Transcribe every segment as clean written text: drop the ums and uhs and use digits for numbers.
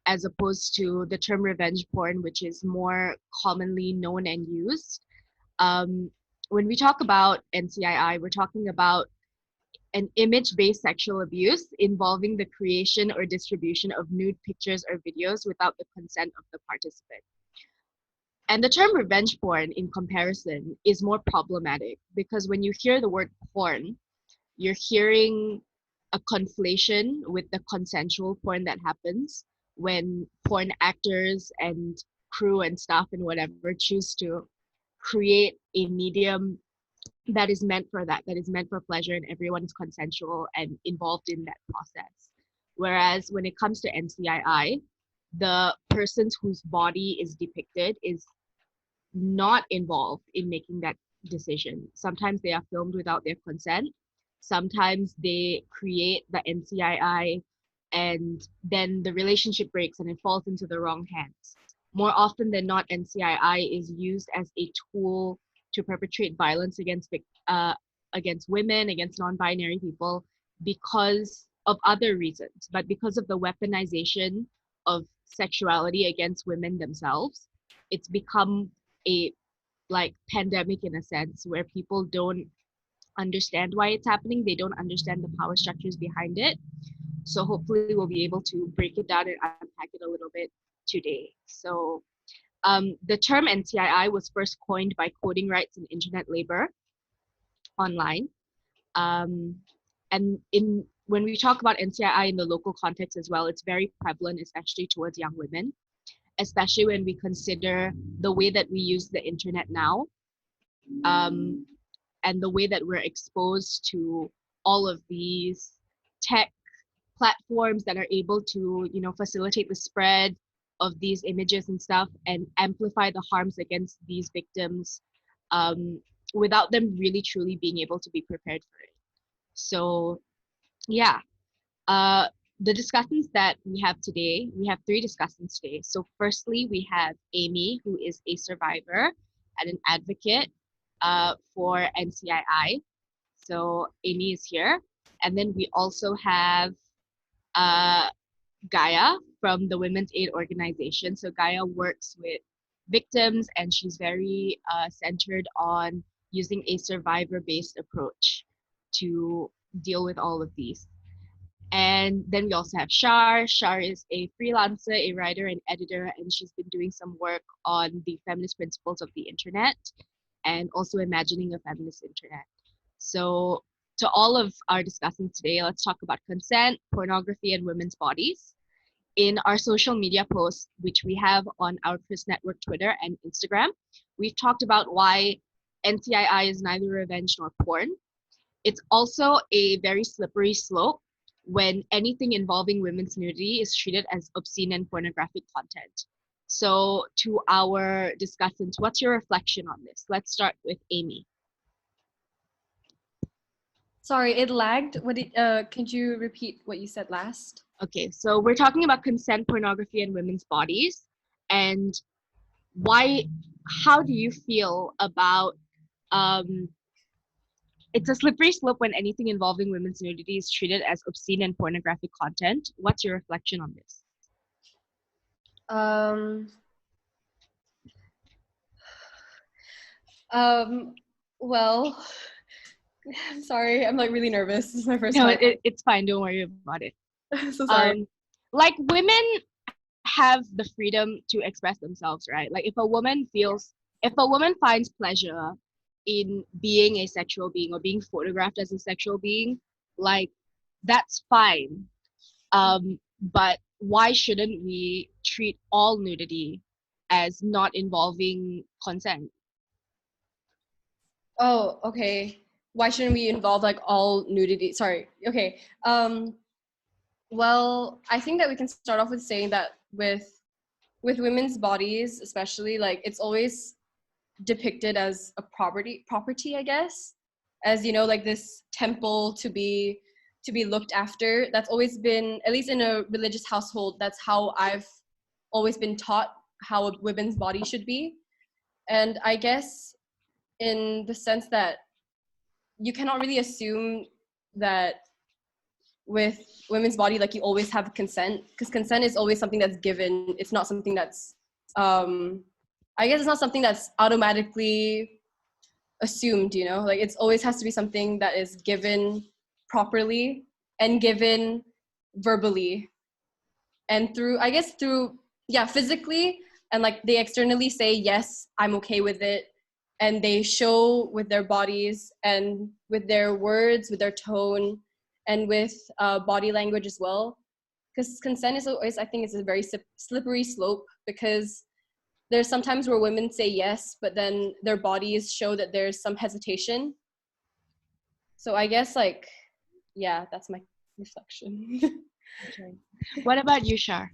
as opposed to the term revenge porn, which is more commonly known and used. When we talk about NCII, we're talking about an image-based sexual abuse involving the creation or distribution of nude pictures or videos without the consent of the participant. And the term revenge porn, in comparison, is more problematic because when you hear the word porn, you're hearing a conflation with the consensual porn that happens when porn actors and crew and staff and whatever choose to create a medium that is meant for that is meant for pleasure, and everyone is consensual and involved in that process. Whereas when it comes to NCII, the persons whose body is depicted is not involved in making that decision. Sometimes they are filmed without their consent. Sometimes they create the NCII and then the relationship breaks and it falls into the wrong hands. More often than not, NCII is used as a tool to perpetrate violence against women, against non-binary people, because of other reasons, but because of the weaponization of sexuality against women themselves, it's become a pandemic in a sense where people don't understand why it's happening. They don't understand the power structures behind it. So hopefully we'll be able to break it down and unpack it a little bit today. So the term NCII was first coined by coding rights and internet labor online. And when we talk about NCII in the local context as well, it's very prevalent, especially towards young women, especially when we consider the way that we use the internet now, and the way that we're exposed to all of these tech platforms that are able to, facilitate the spread of these images and stuff and amplify the harms against these victims, without them really truly being able to be prepared for it. So yeah, the discussants that we have today, we have 3 discussants today. So firstly, we have Amy, who is a survivor and an advocate for NCII. So Amy is here. And then we also have Gaia from the Women's Aid Organization. So Gaia works with victims and she's very centered on using a survivor-based approach to deal with all of these. And then we also have Shar. Shar is a freelancer, a writer and editor, and she's been doing some work on the feminist principles of the internet and also imagining a feminist internet. So to all of our discussants today, let's talk about consent, pornography, and women's bodies. In our social media posts, which we have on our Chris Network Twitter and Instagram, we've talked about why NCII is neither revenge nor porn. It's also a very slippery slope when anything involving women's nudity is treated as obscene and pornographic content. So to our discussants, what's your reflection on this? Let's start with Amy. Sorry, it lagged. Could you repeat what you said last? Okay, so we're talking about consent, pornography, and women's bodies. And how do you feel about, it's a slippery slope when anything involving women's nudity is treated as obscene and pornographic content. What's your reflection on this? Well, I'm sorry, I'm really nervous. This is my first time. No, it's fine. Don't worry about it. So sorry. Women have the freedom to express themselves, right? If a woman finds pleasure in being a sexual being or being photographed as a sexual being, that's fine. But why shouldn't we treat all nudity as not involving consent? Oh, okay. Why shouldn't we involve all nudity? Sorry. Okay. Well, I think that we can start off with saying that with women's bodies, especially, it's always depicted as a property, I guess, as this temple to be looked after. That's always been, at least in a religious household, that's how I've always been taught how a women's body should be. And I guess in the sense that you cannot really assume that with women's body, like you always have consent, because consent is always something that's given. It's not something that's, I guess it's not something that's automatically assumed, you know, like it's always has to be something that is given properly and given verbally and through, I guess through, yeah, physically, and like they externally say, yes, I'm okay with it. And they show with their bodies and with their words, with their tone, and with body language as well. Because consent is always, I think, it's a very slippery slope, because there's sometimes where women say yes, but then their bodies show that there's some hesitation. So I guess, like, yeah, that's my reflection. Okay. What about you, Shar?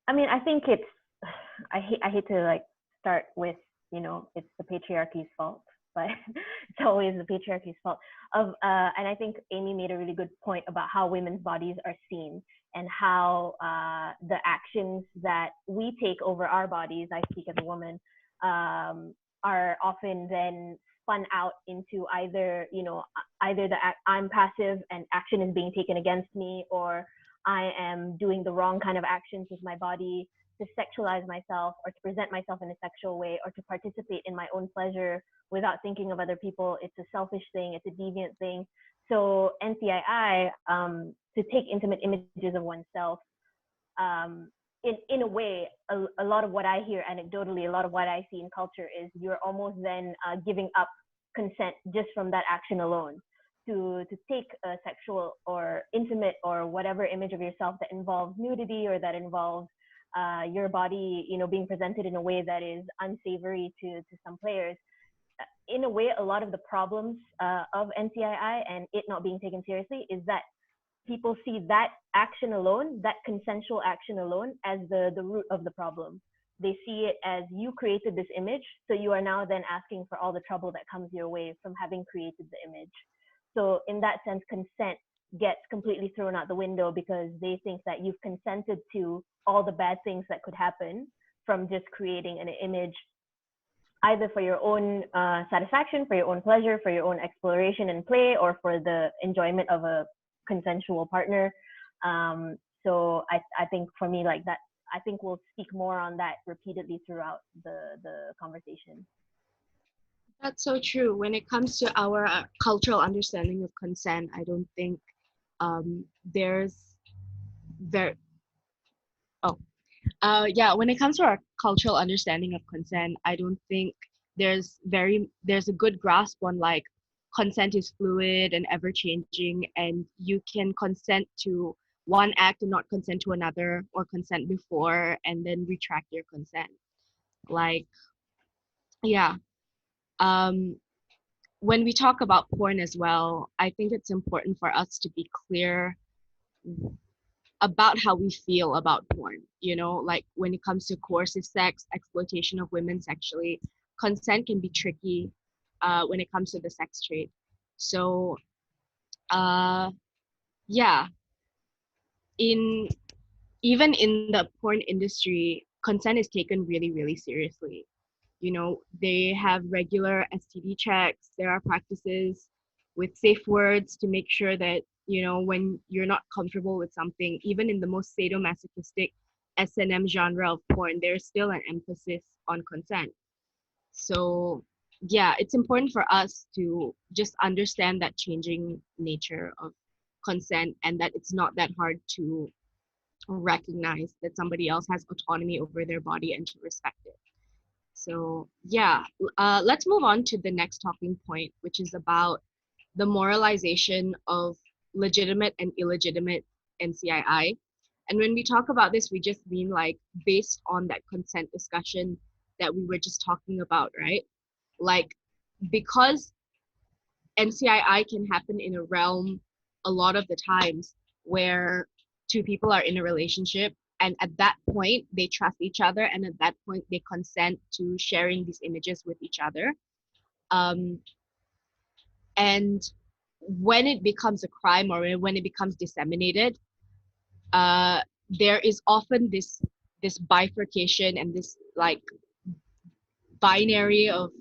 I mean, I think it's, I hate to like start with, it's the patriarchy's fault, but it's always the patriarchy's fault and I think Amy made a really good point about how women's bodies are seen, and how the actions that we take over our bodies, I speak as a woman, are often then spun out into either I'm passive and action is being taken against me, or I am doing the wrong kind of actions with my body to sexualize myself, or to present myself in a sexual way, or to participate in my own pleasure without thinking of other people. It's a selfish thing. It's a deviant thing. So NCII, to take intimate images of oneself, in a way, a lot of what I hear anecdotally, a lot of what I see in culture is you're almost then giving up consent just from that action alone. To take a sexual or intimate or whatever image of yourself that involves nudity, or that involves your body, being presented in a way that is unsavory to some players. In a way, a lot of the problems of NCII and it not being taken seriously is that people see that action alone, that consensual action alone, as the root of the problem. They see it as, you created this image, so you are now then asking for all the trouble that comes your way from having created the image. So in that sense, consent gets completely thrown out the window, because they think that you've consented to all the bad things that could happen from just creating an image, either for your own satisfaction, for your own pleasure, for your own exploration and play, or for the enjoyment of a consensual partner. So I think for me, like that, I think we'll speak more on that repeatedly throughout the conversation. That's so true. When it comes to our cultural understanding of consent, I don't think there's there. Oh, yeah. When it comes to our cultural understanding of consent, I don't think there's a good grasp on like consent is fluid and ever changing, and you can consent to one act and not consent to another, or consent before and then retract your consent. Like, yeah. Um, when we talk about porn as well, I think it's important for us to be clear about how we feel about porn. Like when it comes to coercive sex, exploitation of women sexually, consent can be tricky when it comes to the sex trade. So, yeah, in even in the porn industry, consent is taken really, really seriously. They have regular STD checks. There are practices with safe words to make sure that, when you're not comfortable with something, even in the most sadomasochistic S&M genre of porn, there's still an emphasis on consent. So, yeah, it's important for us to just understand that changing nature of consent, and that it's not that hard to recognize that somebody else has autonomy over their body and to respect it. So yeah, let's move on to the next talking point, which is about the moralization of legitimate and illegitimate NCII. And when we talk about this, we just mean like based on that consent discussion that we were just talking about, right? Like, because NCII can happen in a realm a lot of the times where two people are in a relationship, and at that point they trust each other, and at that point they consent to sharing these images with each other. And when it becomes a crime, or when it becomes disseminated, there is often this bifurcation and this like binary of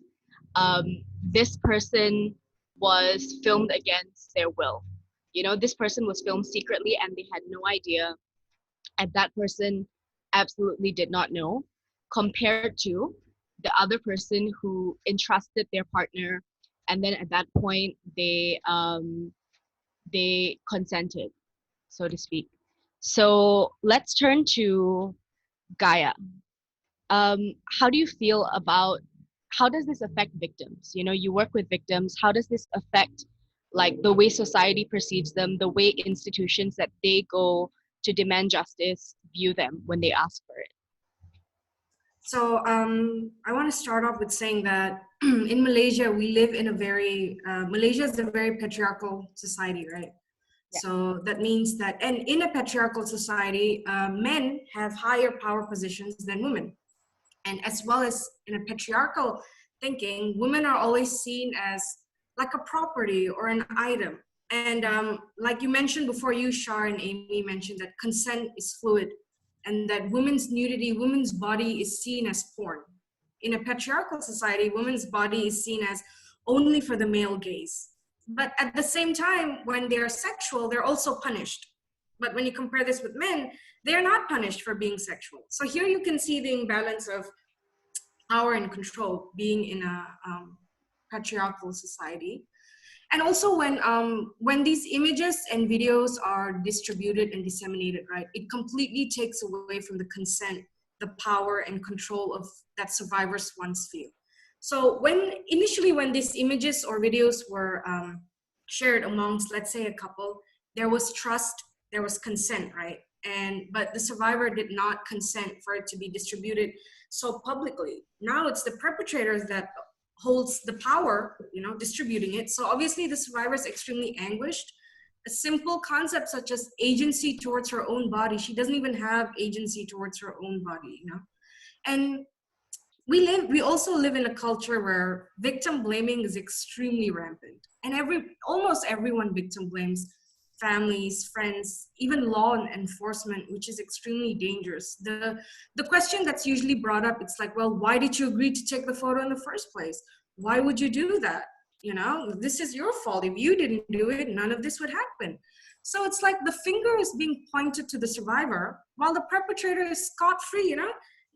this person was filmed against their will. This person was filmed secretly and they had no idea, and that person absolutely did not know, compared to the other person who entrusted their partner, and then at that point they consented, so to speak. So let's turn to Gaia. How do you feel about, how does this affect victims? You work with victims. How does this affect like the way society perceives them, the way institutions that they go to demand justice view them when they ask for it? So I want to start off with saying that in Malaysia, we live in a Malaysia is a very patriarchal society, right? Yeah. So that means that, and in a patriarchal society, men have higher power positions than women. And as well as in a patriarchal thinking, women are always seen as like a property or an item. And like you mentioned before, you, Shar, and Amy mentioned that consent is fluid and that women's nudity, women's body is seen as porn. In a patriarchal society, women's body is seen as only for the male gaze. But at the same time, when they're sexual, they're also punished. But when you compare this with men, they're not punished for being sexual. So here you can see the imbalance of power and control being in a patriarchal society. And also when these images and videos are distributed and disseminated, right, it completely takes away from the consent, the power and control of that survivors once feel. So initially when these images or videos were shared amongst, let's say, a couple, there was trust, there was consent, right? But the survivor did not consent for it to be distributed so publicly. Now it's the perpetrators that holds the power, distributing it. So obviously the survivor is extremely anguished. A simple concept such as agency towards her own body, she doesn't even have agency towards her own body, And we also live in a culture where victim blaming is extremely rampant. And almost everyone victim blames families, friends, even law enforcement, which is extremely dangerous. The question that's usually brought up, it's like, well, why did you agree to take the photo in the first place? Why would you do that? This is your fault. If you didn't do it, none of this would happen. So it's like the finger is being pointed to the survivor while the perpetrator is scot-free,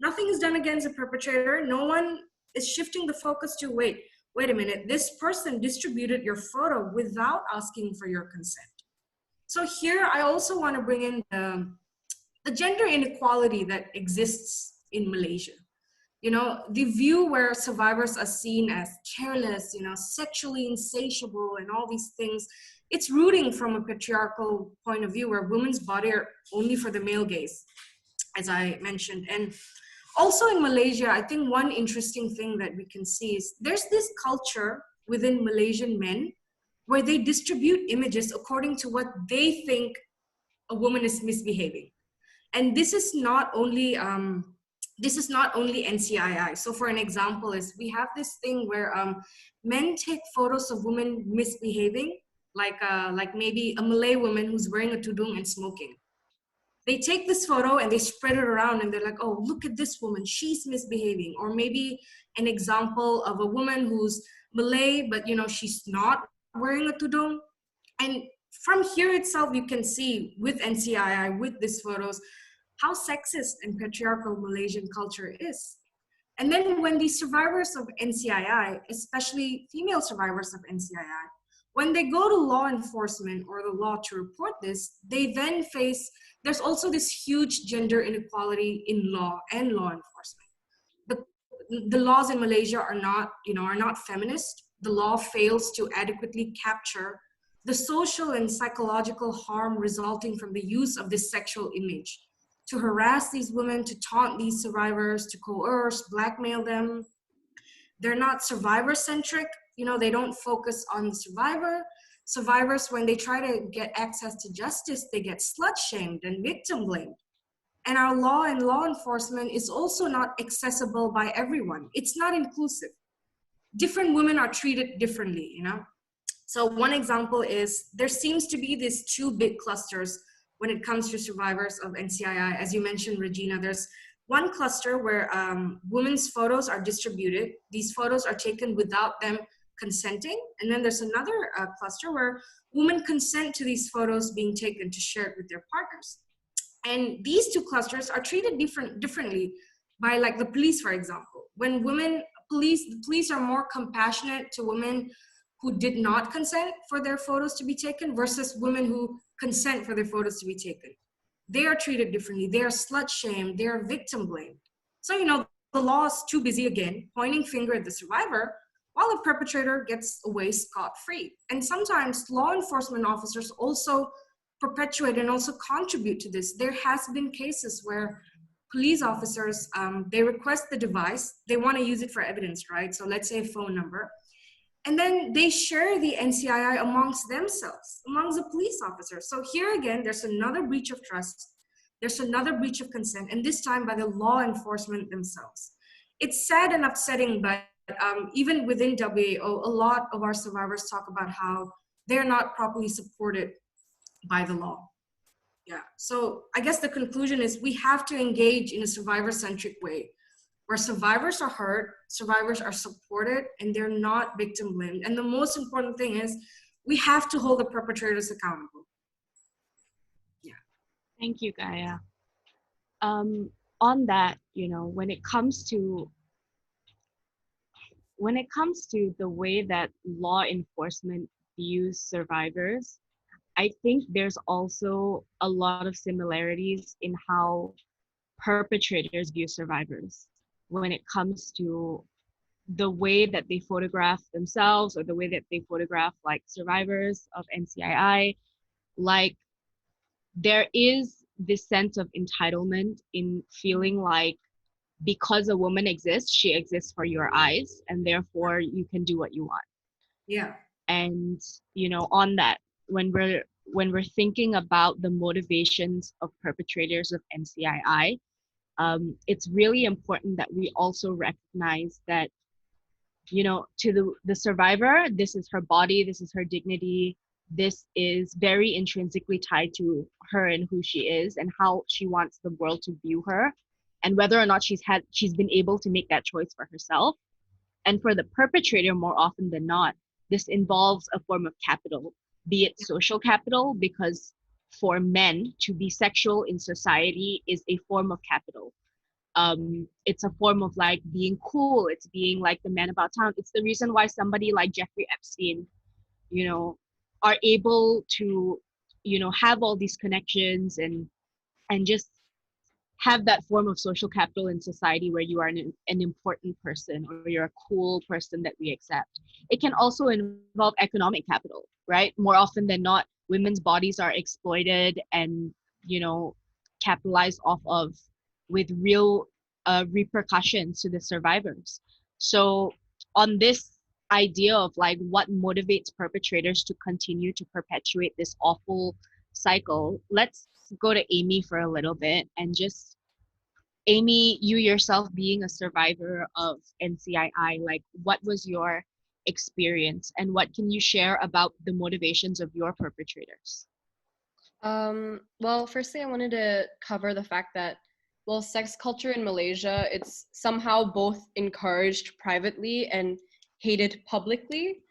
Nothing is done against the perpetrator. No one is shifting the focus to, wait a minute, this person distributed your photo without asking for your consent. So here, I also want to bring in the gender inequality that exists in Malaysia. The view where survivors are seen as careless, sexually insatiable and all these things, it's rooting from a patriarchal point of view where women's body are only for the male gaze, as I mentioned. And also in Malaysia, I think one interesting thing that we can see is there's this culture within Malaysian men where they distribute images according to what they think a woman is misbehaving. And this is not only NCII. So for an example is we have this thing where men take photos of women misbehaving, like maybe a Malay woman who's wearing a tudung and smoking. They take this photo and they spread it around and they're like, oh, look at this woman, she's misbehaving. Or maybe an example of a woman who's Malay, but she's not wearing a tudung. And from here itself, you can see with NCII, with these photos, how sexist and patriarchal Malaysian culture is. And then when these survivors of NCII, especially female survivors of NCII, when they go to law enforcement or the law to report this, they then face, there's also this huge gender inequality in law and law enforcement. The laws in Malaysia are not feminist. The law fails to adequately capture the social and psychological harm resulting from the use of this sexual image to harass these women, to taunt these survivors, to coerce, blackmail them. They're not survivor-centric. They don't focus on the survivor. Survivors, when they try to get access to justice, they get slut-shamed and victim-blamed. And our law and law enforcement is also not accessible by everyone. It's not inclusive. Different women are treated differently, So one example is there seems to be these two big clusters when it comes to survivors of NCII. As you mentioned, Regina, there's one cluster where women's photos are distributed. These photos are taken without them consenting. And then there's another cluster where women consent to these photos being taken to share it with their partners. And these two clusters are treated differently by, like, the police, for example. When the police are more compassionate to women who did not consent for their photos to be taken versus women who consent for their photos to be taken. They are treated differently. They are slut shamed. They are victim blamed. So, the law is too busy again, pointing finger at the survivor, while the perpetrator gets away scot-free. And sometimes law enforcement officers also perpetuate and also contribute to this. There has been cases where police officers, they request the device, they want to use it for evidence, right? So let's say a phone number. And then they share the NCII amongst themselves, amongst the police officers. So here again, there's another breach of trust. There's another breach of consent, and this time by the law enforcement themselves. It's sad and upsetting, but even within WAO, a lot of our survivors talk about how they're not properly supported by the law. Yeah, so I guess the conclusion is we have to engage in a survivor-centric way, where survivors are heard, survivors are supported, and they're not victim blamed. And the most important thing is we have to hold the perpetrators accountable. Yeah. Thank you, Gaia. On that, when it comes to the way that law enforcement views survivors, I think there's also a lot of similarities in how perpetrators view survivors when it comes to the way that they photograph themselves or the way that they photograph, like, survivors of NCII. Like, there is this sense of entitlement in feeling like because a woman exists, she exists for your eyes, and therefore you can do what you want. Yeah. And on that, when we're thinking about the motivations of perpetrators of NCII, it's really important that we also recognize that, to the survivor, this is her body, this is her dignity, this is very intrinsically tied to her and who she is and how she wants the world to view her, and whether or not she's been able to make that choice for herself. And for the perpetrator, more often than not, this involves a form of capital, be it social capital, because for men to be sexual in society is a form of capital. It's a form of, like, being cool. It's being like the man about town. It's the reason why somebody like Jeffrey Epstein, are able to, have all these connections and just have that form of social capital in society where you are an important person or you're a cool person that we accept. It can also involve economic capital, right? More often than not, women's bodies are exploited and, capitalized off of with real repercussions to the survivors. So on this idea of, like, what motivates perpetrators to continue to perpetuate this awful cycle, let's go to Amy for a little bit and just, Amy, you yourself being a survivor of NCII, like, what was your experience and what can you share about the motivations of your perpetrators? Well, firstly, I wanted to cover the fact that, well, sex culture in Malaysia, it's somehow both encouraged privately and hated publicly.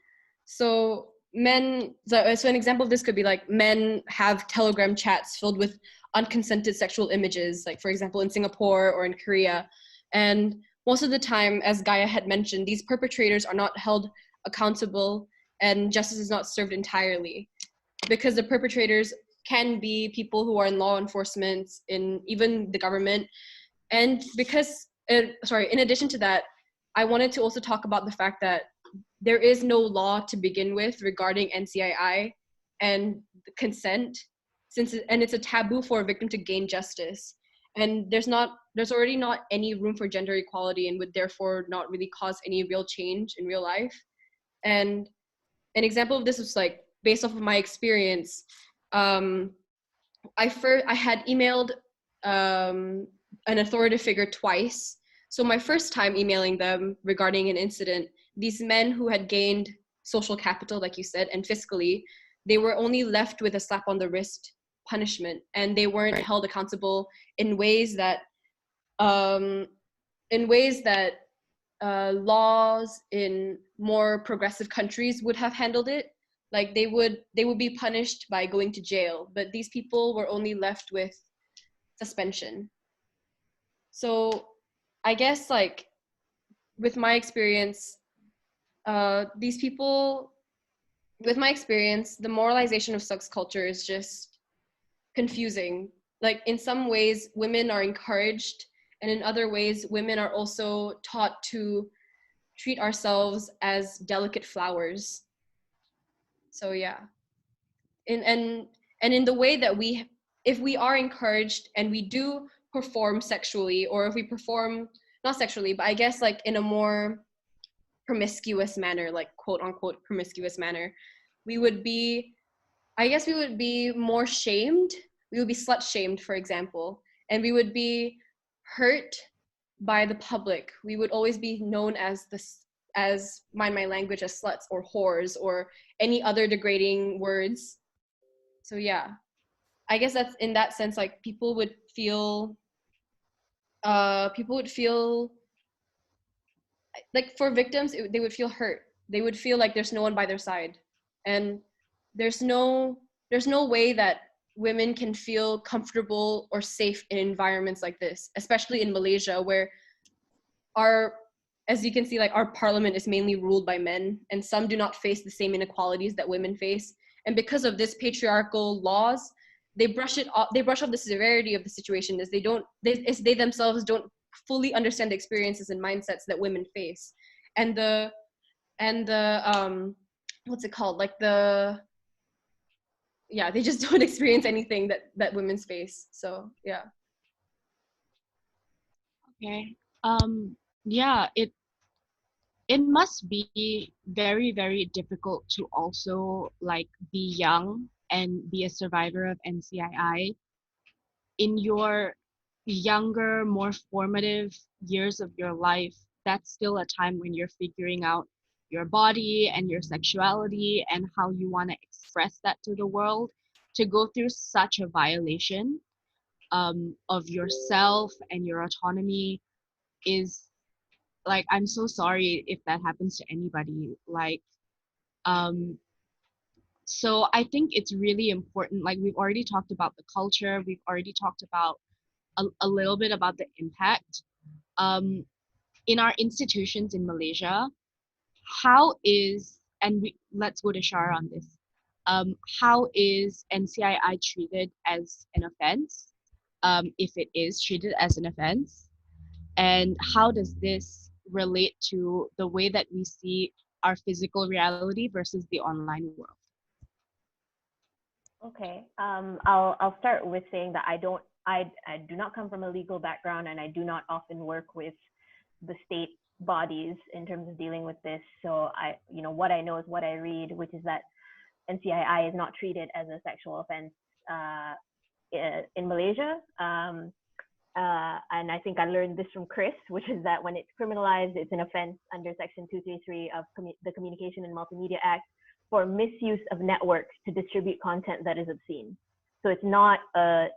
So an example of this could be, like, men have Telegram chats filled with unconsented sexual images, like, for example, in Singapore or in Korea. And most of the time, as Gaia had mentioned, these perpetrators are not held accountable and justice is not served entirely, because the perpetrators can be people who are in law enforcement, in even the government. And in addition to that, I wanted to also talk about the fact that there is no law to begin with regarding NCII and consent, and it's a taboo for a victim to gain justice. And there's already not any room for gender equality and would therefore not really cause any real change in real life. And an example of this was, like, based off of my experience, I had emailed an authoritative figure twice. So my first time emailing them regarding an incident, these men who had gained social capital, like you said, and fiscally, they were only left with a slap on the wrist punishment, and they weren't held accountable in ways that in ways that laws in more progressive countries would have handled it. Like they would be punished by going to jail, but these people were only left with suspension. So I guess like with my experience, these people, with my experience, the moralization of sex culture is just confusing. Like in some ways, women are encouraged, and in other ways, women are also taught to treat ourselves as delicate flowers. So yeah, and in the way that if we are encouraged and we do perform sexually, or if we perform not sexually, but I guess like in a more promiscuous manner, like quote unquote promiscuous manner, we would be, I guess we would be more shamed. We would be slut shamed, for example, and we would be hurt by the public. We would always be known as this, as mind my language, as sluts or whores or any other degrading words. So yeah, I guess that's in that sense, like people would feel like for victims, they would feel hurt. They would feel like there's no one by their side, and there's no way that women can feel comfortable or safe in environments like this, especially in Malaysia, where our, as you can see, like our parliament is mainly ruled by men, and some do not face the same inequalities that women face. And because of this patriarchal laws, they brush off the severity of the situation, as they themselves don't fully understand the experiences and mindsets that women face. And the what's it called, like they just don't experience anything that women face. So yeah. Okay. Yeah, it must be very, very difficult to also like be young and be a survivor of NCII in your younger, more formative years of your life. That's still a time when you're figuring out your body and your sexuality and how you want to express that to the world. To go through such a violation of yourself and your autonomy is like, I'm so sorry if that happens to anybody. Like, um, so I think it's really important. Like, we've already talked about the culture, we've already talked about a little bit about the impact. Um, in our institutions in Malaysia, how is, and let's go to Shara on this, how is NCII treated as an offense, if it is treated as an offense? And how does this relate to the way that we see our physical reality versus the online world? Okay. I'll start with saying that I do not come from a legal background, and I do not often work with the state bodies in terms of dealing with this. So what I know is what I read, which is that NCII is not treated as a sexual offense in Malaysia. And I think I learned this from Chris, which is that when it's criminalized, it's an offense under Section 233 of the Communication and Multimedia Act for misuse of networks to distribute content that is obscene. So it's not a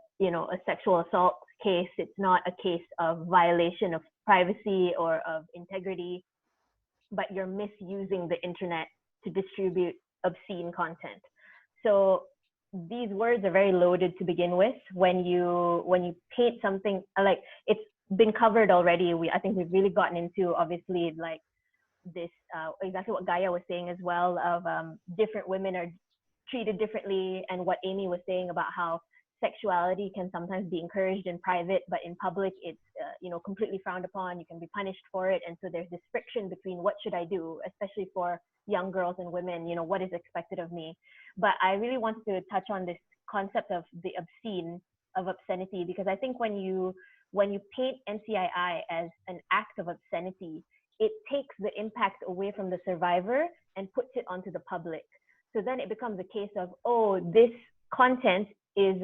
sexual assault case. It's not a case of violation of privacy or of integrity, but you're misusing the internet to distribute obscene content. So these words are very loaded to begin with. When you paint something, like, it's been covered already. I think we've really gotten into, obviously, like this exactly what Gaia was saying as well, of different women are treated differently, and what Amy was saying about how sexuality can sometimes be encouraged in private, but in public it's completely frowned upon. You can be punished for it, and so there's this friction between what should I do, especially for young girls and women. What is expected of me? But I really wanted to touch on this concept of the obscenity, because I think when you paint NCII as an act of obscenity, it takes the impact away from the survivor and puts it onto the public. So then it becomes a case of, oh, this content is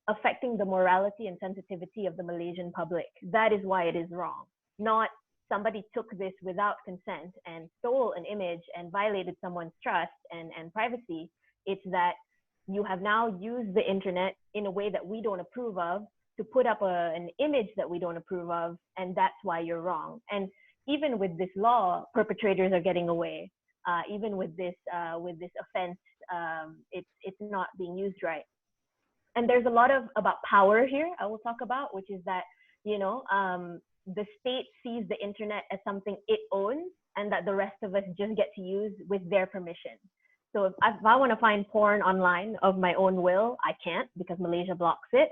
affecting the morality and sensitivity of the Malaysian public. That is why it is wrong. Not somebody took this without consent and stole an image and violated someone's trust and privacy. It's that you have now used the internet in a way that we don't approve of to put up an image that we don't approve of, and that's why you're wrong. And even with this law, perpetrators are getting away. Even with this offense, it's not being used right. And there's a lot about power here I will talk about, which is that, the state sees the internet as something it owns, and that the rest of us just get to use with their permission. So if I want to find porn online of my own will, I can't, because Malaysia blocks it.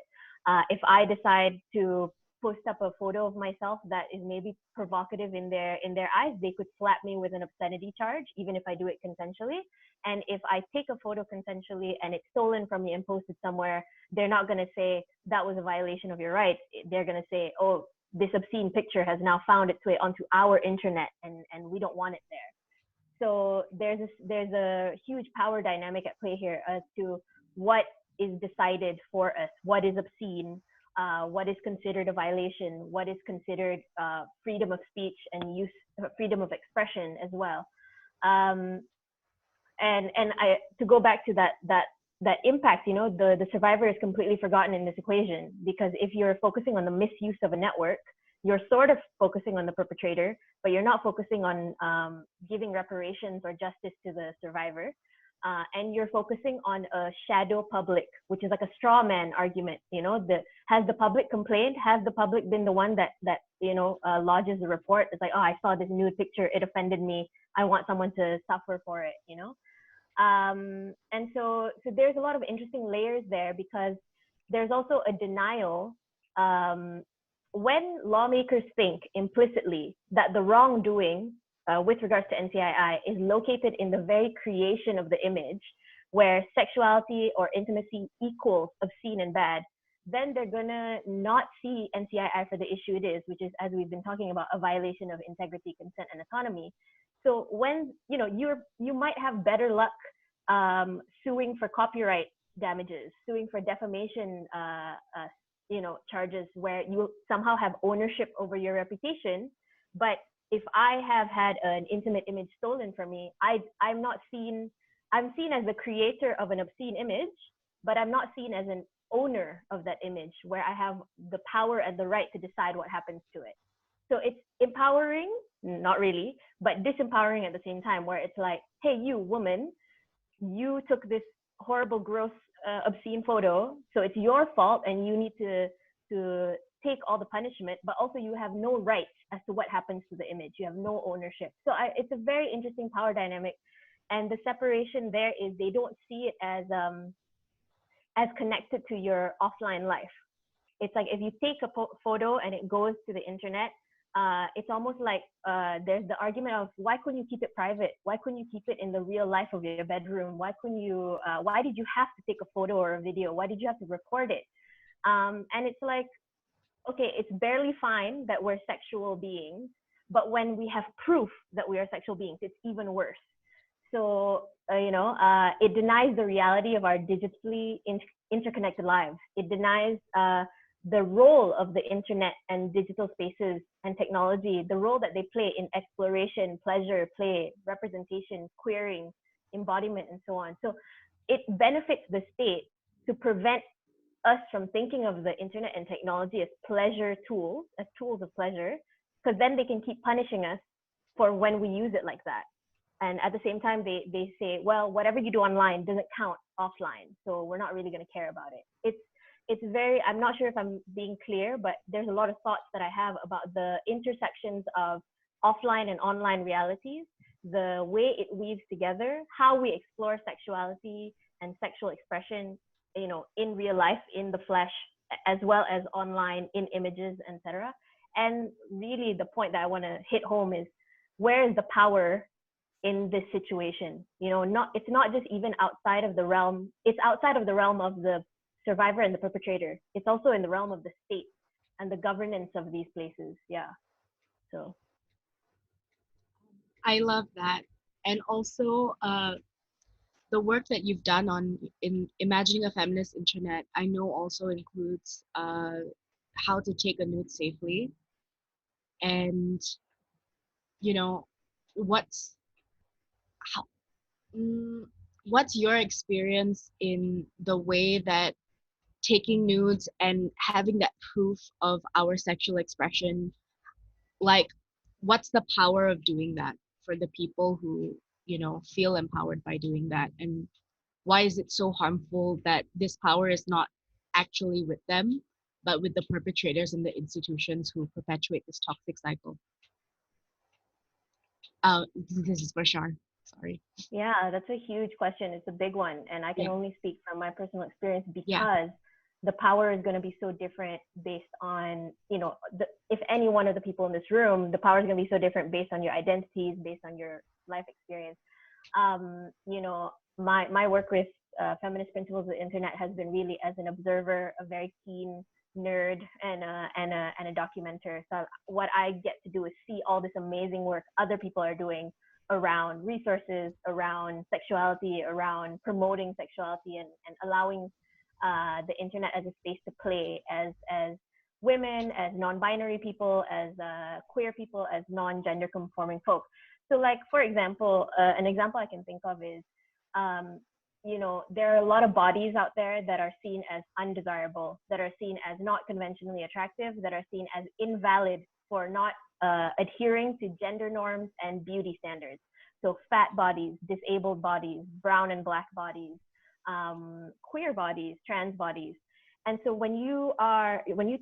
If I decide to post up a photo of myself that is maybe provocative in their eyes, they could slap me with an obscenity charge, even if I do it consensually. And if I take a photo consensually and it's stolen from me and posted somewhere, they're not going to say that was a violation of your rights. They're going to say, oh, this obscene picture has now found its way onto our internet, and we don't want it there. So there's a huge power dynamic at play here as to what is decided for us, what is obscene, what is considered a violation, what is considered freedom of speech and freedom of expression as well. And to go back to that impact, the survivor is completely forgotten in this equation, because if you're focusing on the misuse of a network, you're sort of focusing on the perpetrator, but you're not focusing on giving reparations or justice to the survivor. And you're focusing on a shadow public, which is like a straw man argument. Has the public complained? Has the public been the one that lodges the report? It's like, oh, I saw this nude picture, it offended me, I want someone to suffer for it, And so there's a lot of interesting layers there, because there's also a denial. When lawmakers think implicitly that the wrongdoing with regards to NCII is located in the very creation of the image, where sexuality or intimacy equals obscene and bad, then they're gonna not see NCII for the issue it is, which is, as we've been talking about, a violation of integrity, consent, and autonomy. So when you might have better luck suing for copyright damages, suing for defamation charges, where you somehow have ownership over your reputation. But if I have had an intimate image stolen from me, I'm seen as the creator of an obscene image, but I'm not seen as an owner of that image, where I have the power and the right to decide what happens to it. So it's empowering, not really, but disempowering at the same time, where it's like, hey, you woman, you took this horrible, gross, obscene photo, so it's your fault, and you need to take all the punishment, but also you have no rights as to what happens to the image. You have no ownership. So it's a very interesting power dynamic, and the separation there is they don't see it as connected to your offline life. It's like if you take a photo and it goes to the internet, it's almost like there's the argument of, why couldn't you keep it private? Why couldn't you keep it in the real life of your bedroom? Why couldn't you? Why did you have to take a photo or a video? Why did you have to record it? And it's like, okay, it's barely fine that we're sexual beings, but when we have proof that we are sexual beings, it's even worse. So it denies the reality of our digitally interconnected lives. It denies the role of the internet and digital spaces and technology, the role that they play in exploration, pleasure, play, representation, queering, embodiment, and so on. So it benefits the state to prevent us from thinking of the internet and technology as pleasure tools, as tools of pleasure, because then they can keep punishing us for when we use it like that. And at the same time, they say, well, whatever you do online doesn't count offline, so we're not really going to care about it. It's very, I'm not sure if I'm being clear, but there's a lot of thoughts that I have about the intersections of offline and online realities, the way it weaves together, how we explore sexuality and sexual expression, in real life, in the flesh, as well as online, in images, etc. And really the point that I want to hit home is, where is the power in this situation? It's not just even outside of the realm, it's outside of the realm of the survivor and the perpetrator. It's also in the realm of the state and the governance of these places. Yeah. So I love that. And also the work that you've done in imagining a feminist internet, I know also includes how to take a nude safely. And what's your experience in the way that taking nudes and having that proof of our sexual expression, like, what's the power of doing that for the people who, feel empowered by doing that? And why is it so harmful that this power is not actually with them, but with the perpetrators and the institutions who perpetuate this toxic cycle? This is for Shar. Sorry. Yeah, that's a huge question. It's a big one. And I can Yeah. only speak from my personal experience because Yeah. the power is going to be so different based on, if any one of the people in this room, the power is going to be so different based on your identities, based on your life experience. My work with feminist principles of the internet has been really as an observer, a very keen nerd, and a documenter. So what I get to do is see all this amazing work other people are doing around resources, around sexuality, around promoting sexuality, and allowing the internet as a space to play as women, as non-binary people, as queer people, as non-gender conforming folks. So, like, for example, an example I can think of is, there are a lot of bodies out there that are seen as undesirable, that are seen as not conventionally attractive, that are seen as invalid for not adhering to gender norms and beauty standards. So fat bodies, disabled bodies, brown and black bodies, queer bodies, trans bodies. And so when you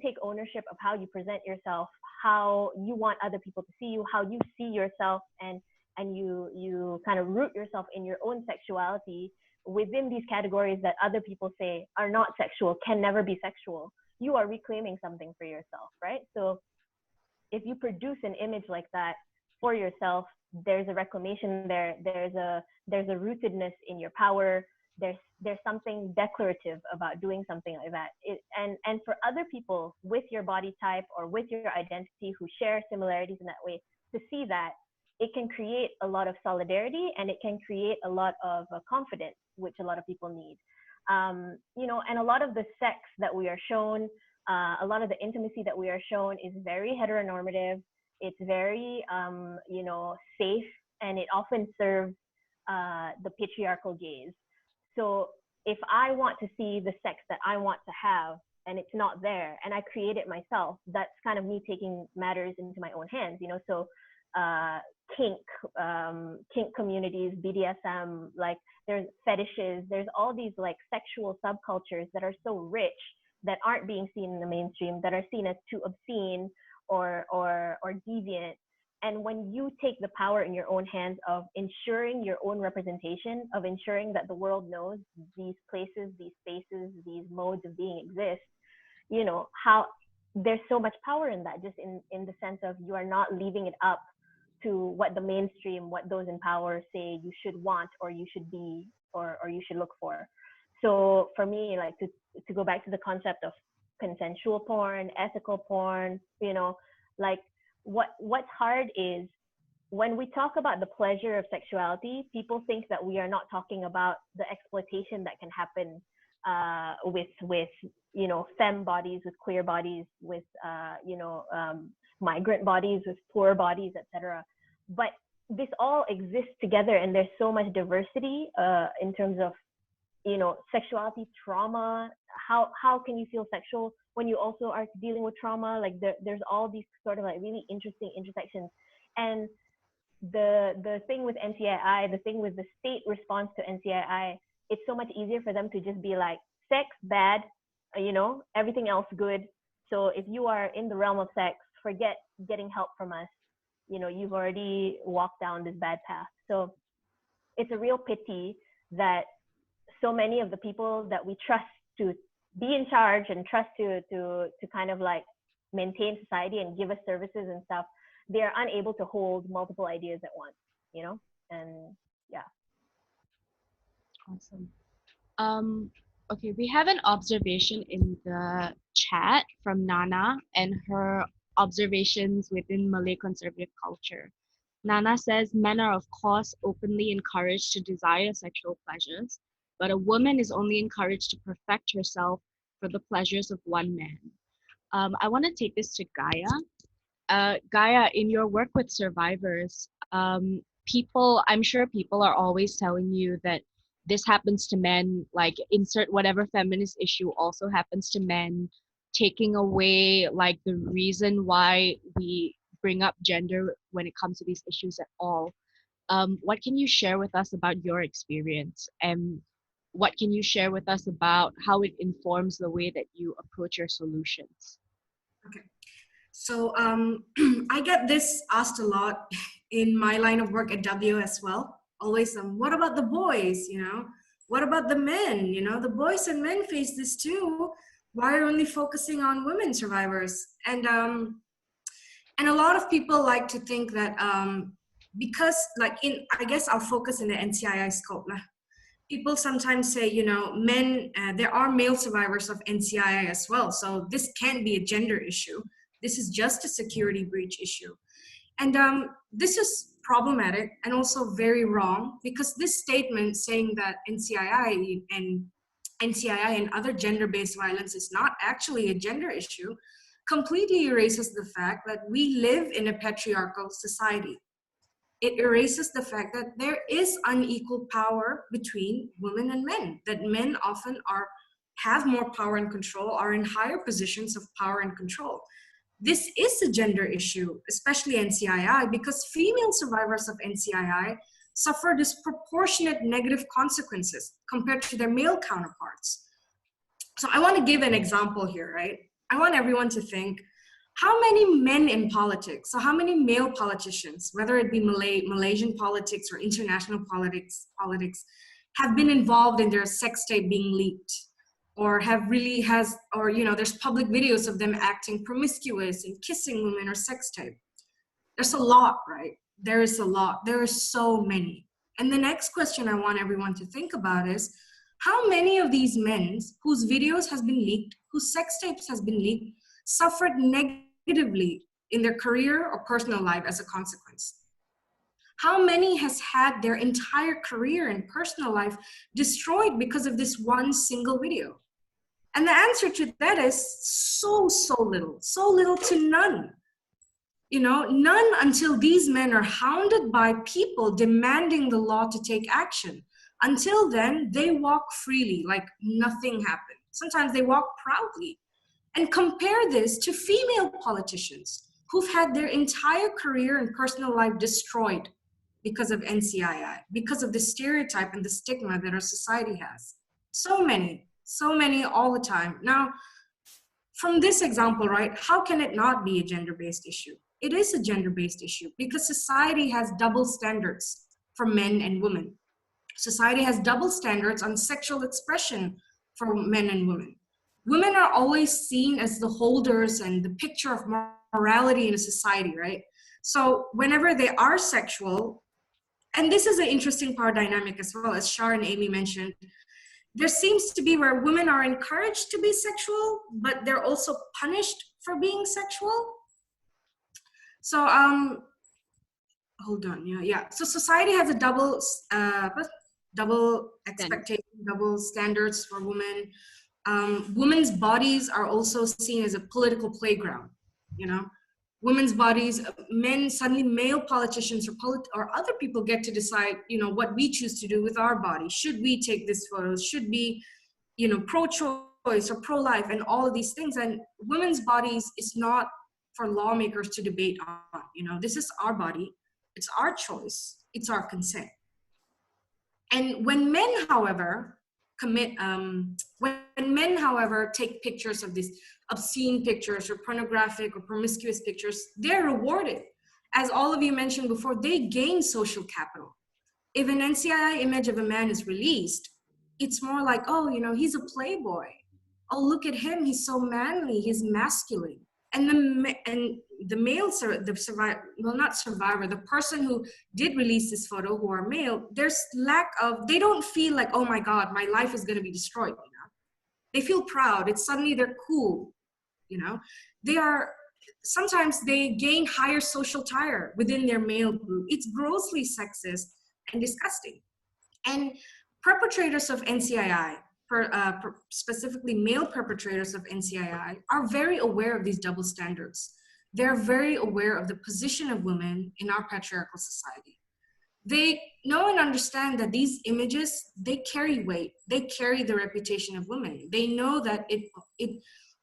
take ownership of how you present yourself, how you want other people to see you, how you see yourself, and you kind of root yourself in your own sexuality within these categories that other people say are not sexual, can never be sexual, you are reclaiming something for yourself, right? So if you produce an image like that for yourself, there's a reclamation there. There's a rootedness in your power. There's something declarative about doing something like that. And for other people with your body type or with your identity who share similarities in that way, to see that, it can create a lot of solidarity, and it can create a lot of confidence, which a lot of people need. And a lot of the sex that we are shown, a lot of the intimacy that we are shown is very heteronormative. It's very, safe, and it often serves the patriarchal gaze. So if I want to see the sex that I want to have, and it's not there, and I create it myself, that's kind of me taking matters into my own hands, So kink communities, BDSM, like there's fetishes, there's all these like sexual subcultures that are so rich that aren't being seen in the mainstream, that are seen as too obscene or deviant. And when you take the power in your own hands of ensuring your own representation, of ensuring that the world knows these places, these spaces, these modes of being exist, how there's so much power in that, just in the sense of you are not leaving it up to what the mainstream, what those in power say you should want, or you should be, or you should look for. So for me, like to go back to the concept of consensual porn, ethical porn, like what's hard is when we talk about the pleasure of sexuality, people think that we are not talking about the exploitation that can happen with femme bodies, with queer bodies, with migrant bodies, with poor bodies, etc. But this all exists together, and there's so much diversity in terms of sexuality, trauma. How can you feel sexual when you also are dealing with trauma? Like there's all these sort of like really interesting intersections. And the thing with NCII, the thing with the state response to NCII, it's so much easier for them to just be like, sex bad, everything else good. So if you are in the realm of sex, forget getting help from us. You've already walked down this bad path. So it's a real pity that so many of the people that we trust to be in charge and trust to kind of like maintain society and give us services and stuff, they are unable to hold multiple ideas at once, and yeah. Awesome. Okay, we have an observation in the chat from Nana and her observations within Malay conservative culture. Nana says men are, of course, openly encouraged to desire sexual pleasures, but a woman is only encouraged to perfect herself for the pleasures of one man. I want to take this to Gaia. Gaia, in your work with survivors, I'm sure people are always telling you that this happens to men, like insert whatever feminist issue also happens to men, taking away like the reason why we bring up gender when it comes to these issues at all. What can you share with us about your experience, and what can you share with us about how it informs the way that you approach your solutions? Okay. So I get this asked a lot in my line of work at W as well. Always, what about the boys? You know, what about the men? You know, the boys and men face this too. Why are you only focusing on women survivors? And a lot of people like to think that because, like, I guess I'll focus in the NCII scope. People sometimes say, you know, men, there are male survivors of NCII as well. So this can't be a gender issue. This is just a security breach issue. And this is problematic and also very wrong, because this statement saying that NCII and other gender-based violence is not actually a gender issue completely erases the fact that we live in a patriarchal society. It erases the fact that there is unequal power between women and men, that men often have more power and control, are in higher positions of power and control. This is a gender issue, especially NCII, because female survivors of NCII suffer disproportionate negative consequences compared to their male counterparts. So I want to give an example here, right? I want everyone to think, how many men in politics, so how many male politicians, whether it be Malaysian politics or international politics, have been involved in their sex tape being leaked, or there's public videos of them acting promiscuous and kissing women or sex tape? There's a lot, right? There is a lot. There are so many. And the next question I want everyone to think about is, how many of these men whose videos has been leaked, whose sex tapes has been leaked, suffered negatively in their career or personal life as a consequence? How many has had their entire career and personal life destroyed because of this one single video? And the answer to that is so little to none. You know, none, until these men are hounded by people demanding the law to take action. Until then, they walk freely, like nothing happened. Sometimes they walk proudly. And compare this to female politicians who've had their entire career and personal life destroyed because of NCII, because of the stereotype and the stigma that our society has. So many all the time. Now, from this example, right, how can it not be a gender-based issue? It is a gender-based issue because society has double standards for men and women. Society has double standards on sexual expression for men and women. Women are always seen as the holders and the picture of morality in a society, right? So whenever they are sexual, and this is an interesting power dynamic as well, as Shar and Amy mentioned, there seems to be where women are encouraged to be sexual, but they're also punished for being sexual. So, hold on, yeah. So society has a double expectation, double standards for women. Women's bodies are also seen as a political playground, you know? Women's bodies, suddenly male politicians or other people get to decide, you know, what we choose to do with our body. Should we take these photos? Should be, you know, pro-choice or pro-life and all of these things. And women's bodies is not for lawmakers to debate on, you know, this is our body. It's our choice. It's our consent. And when men, however, take pictures of these obscene pictures or pornographic or promiscuous pictures, they're rewarded. As all of you mentioned before, they gain social capital. If an NCII image of a man is released, it's more like, oh, you know, he's a playboy. Oh, look at him, he's so manly, he's masculine. And the male, the survivor, well, not survivor, the person who did release this photo, who are male, there's they don't feel like, oh my God, my life is going to be destroyed, you know? They feel proud. It's suddenly they're cool, you know? Sometimes they gain higher social tire within their male group. It's grossly sexist and disgusting. And perpetrators of NCII, specifically male perpetrators of NCII, are very aware of these double standards. They're very aware of the position of women in our patriarchal society. they know and understand that these images, they carry weight, they carry the reputation of women. They know that it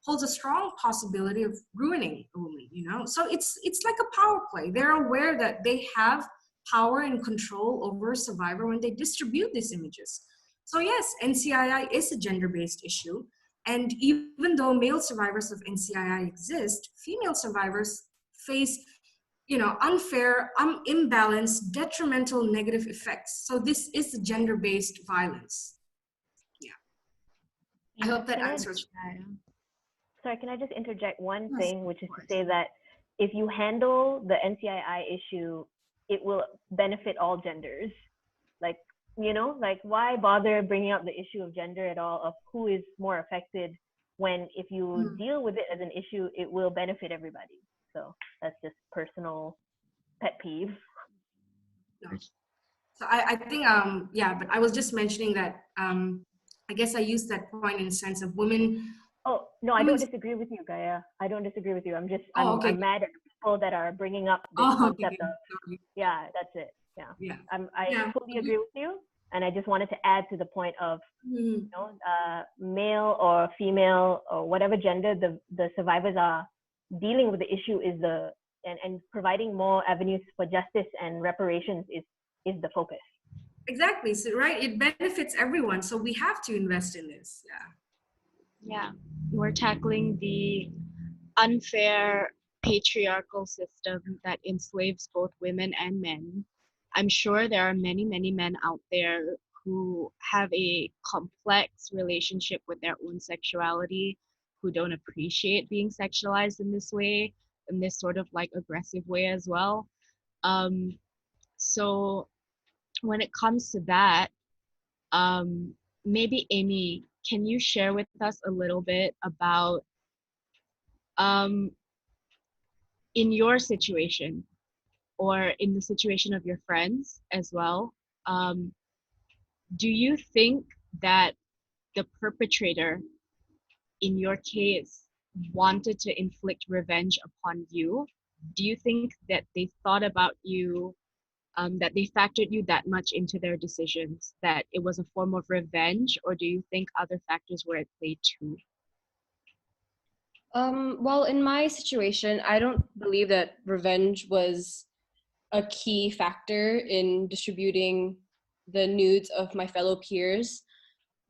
holds a strong possibility of ruining a woman, you know. So it's like a power play. They're aware that they have power and control over a survivor when they distribute these images. So yes, NCII is a gender-based issue, and even though male survivors of NCII exist, female survivors face, you know, unfair, imbalanced, detrimental negative effects. So this is gender-based violence. Yeah. I hope that answers. Sorry, can I just interject one Yes, thing, which is of to course. say that if you handle the NCII issue, it will benefit all genders. Like, you know, like why bother bringing up the issue of gender at all, of who is more affected, when if you deal with it as an issue, it will benefit everybody. So that's just personal pet peeve. No. So I think, yeah, but I was just mentioning that, I guess I used that point in the sense of women. Oh, no, I don't disagree with you, Gaia. I don't disagree with you. I'm just, Okay. I'm mad at people that are bringing up this concept of, yeah, that's it. Yeah. I fully agree with you. And I just wanted to add to the point of, you know, male or female or whatever gender the survivors are dealing with the issue is and providing more avenues for justice and reparations is the focus. Exactly. So, right, it benefits everyone. So we have to invest in this. Yeah, we're tackling the unfair patriarchal system that enslaves both women and men. I'm sure there are many, many men out there who have a complex relationship with their own sexuality, who don't appreciate being sexualized in this way, in this sort of like aggressive way as well. So when it comes to that, maybe Amy, can you share with us a little bit about in your situation or in the situation of your friends as well, do you think that the perpetrator in your case wanted to inflict revenge upon you? Do you think that they thought about you, that they factored you that much into their decisions, that it was a form of revenge, or do you think other factors were at play too? Well, in my situation, I don't believe that revenge was a key factor in distributing the nudes of my fellow peers,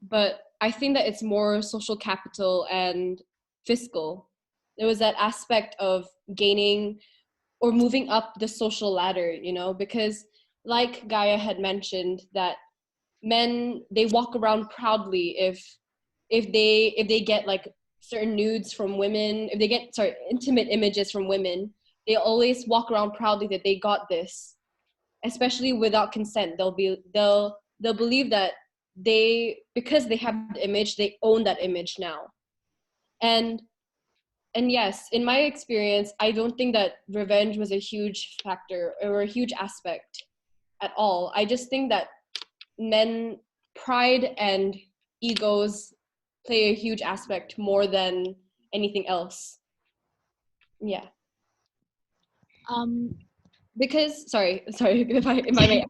but I think that it's more social capital and fiscal. There was that aspect of gaining or moving up the social ladder, you know, because like Gaia had mentioned, that men, they walk around proudly if they get like certain nudes from women, if they get intimate images from women, they always walk around proudly that they got this, especially without consent. They'll believe that because they have the image, they own that image now. And yes, in my experience, I don't think that revenge was a huge factor or a huge aspect at all. I just think that men, pride and egos play a huge aspect more than anything else. Yeah. Because sorry if I may add,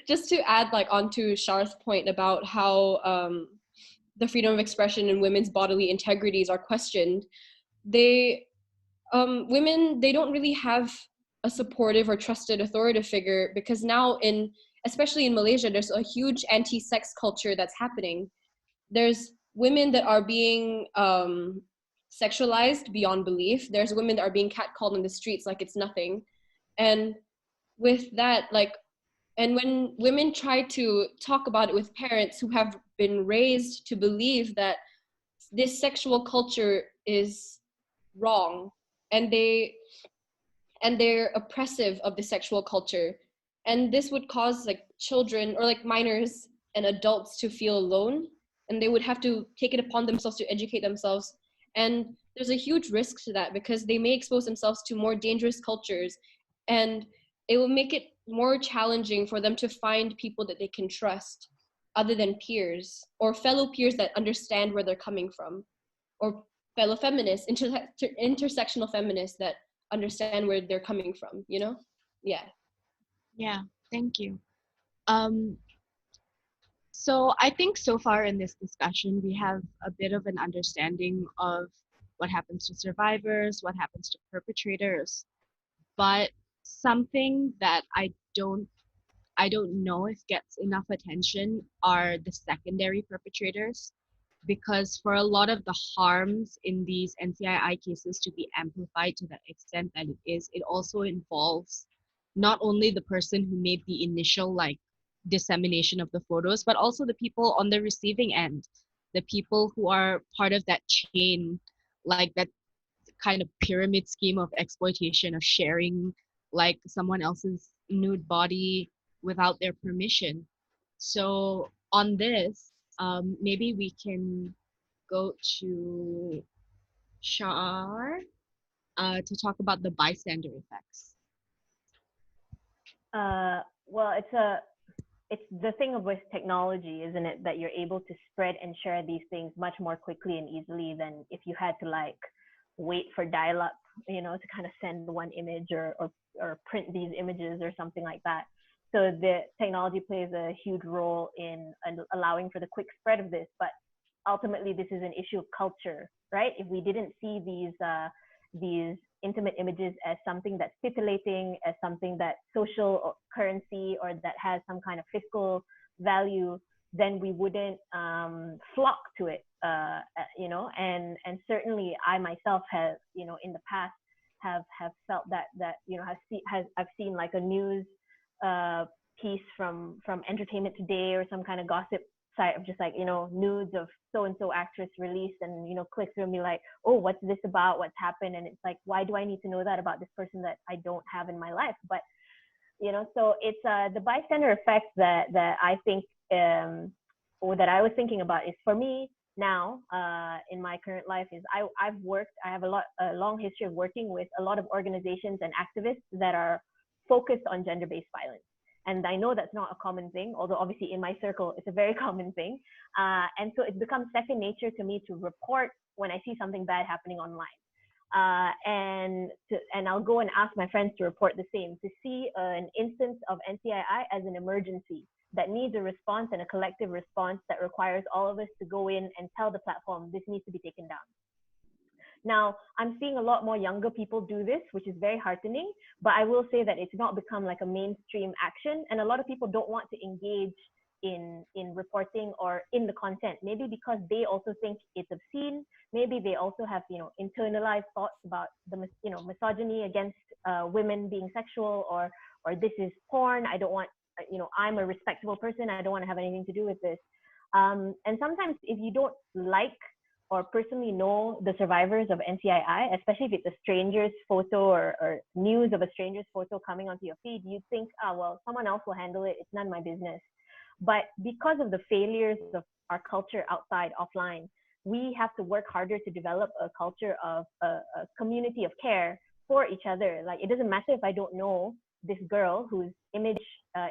just to add like onto Shar's point about how the freedom of expression and women's bodily integrities are questioned. Women, they don't really have a supportive or trusted authoritative figure, because now especially in Malaysia, there's a huge anti-sex culture that's happening. There's women that are being sexualized beyond belief. There's women that are being catcalled in the streets like it's nothing. And with that, like, and when women try to talk about it with parents who have been raised to believe that this sexual culture is wrong, and they're oppressive of the sexual culture, and this would cause like children or like minors and adults to feel alone, and they would have to take it upon themselves to educate themselves. And there's a huge risk to that, because they may expose themselves to more dangerous cultures, and it will make it more challenging for them to find people that they can trust other than peers or fellow peers that understand where they're coming from, or fellow feminists, intersectional feminists that understand where they're coming from, you know? Yeah. Yeah, thank you. Um, so I think so far in this discussion, we have a bit of an understanding of what happens to survivors, what happens to perpetrators, but something that I don't know if gets enough attention are the secondary perpetrators, because for a lot of the harms in these NCII cases to be amplified to the extent that it is, it also involves not only the person who made the initial like dissemination of the photos, but also the people on the receiving end, the people who are part of that chain, like that kind of pyramid scheme of exploitation of sharing like someone else's nude body without their permission. So on this, maybe we can go to Shar to talk about the bystander effects. Well, it's the thing with technology, isn't it, that you're able to spread and share these things much more quickly and easily than if you had to like wait for dial-up, to kind of send one image or print these images or something like that. So the technology plays a huge role in allowing for the quick spread of this, but ultimately this is an issue of culture, right? If we didn't see these intimate images as something that's titillating, as something that's social currency, or that has some kind of fiscal value, then we wouldn't flock to it, and certainly I myself have, in the past have felt that I've seen like a news uh, piece from Entertainment Today or some kind of gossip site of just like, nudes of so and so actress released, and click through and be like, oh, what's this about, what's happened? And it's like, why do I need to know that about this person that I don't have in my life? But so it's the bystander effect that I think, or that I was thinking about, is for me now, in my current life, is I have a long history of working with a lot of organizations and activists that are focused on gender-based violence. And I know that's not a common thing, although obviously in my circle, it's a very common thing. And so it becomes second nature to me to report when I see something bad happening online. And I'll go and ask my friends to report the same, to see an instance of NCII as an emergency that needs a response, and a collective response that requires all of us to go in and tell the platform this needs to be taken down. Now, I'm seeing a lot more younger people do this, which is very heartening, but I will say that it's not become like a mainstream action, and a lot of people don't want to engage in reporting or in the content, maybe because they also think it's obscene. Maybe they also have internalized thoughts about the misogyny against women being sexual, or this is porn. I don't want, I'm a respectable person, I don't want to have anything to do with this. And sometimes if you don't like or personally know the survivors of NCII, especially if it's a stranger's photo or news of a stranger's photo coming onto your feed, you think, well, someone else will handle it, it's none of my business. But because of the failures of our culture outside, offline, we have to work harder to develop a culture of a community of care for each other. Like, it doesn't matter if I don't know this girl whose image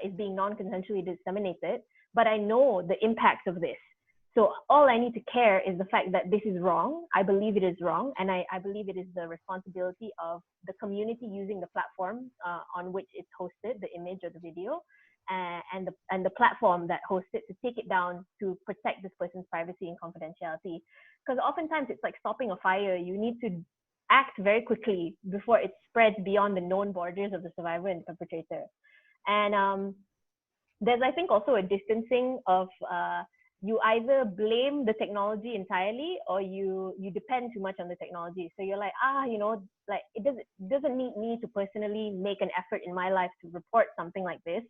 is being non-consensually disseminated, but I know the impacts of this. So all I need to care is the fact that this is wrong. I believe it is wrong. And I believe it is the responsibility of the community using the platform on which it's hosted, the image or the video, and the platform that hosts it, to take it down, to protect this person's privacy and confidentiality. Because oftentimes it's like stopping a fire. You need to act very quickly before it spreads beyond the known borders of the survivor and perpetrator. And there's, I think, also a distancing of you either blame the technology entirely, or you depend too much on the technology. So you're like, like it doesn't need me to personally make an effort in my life to report something like this.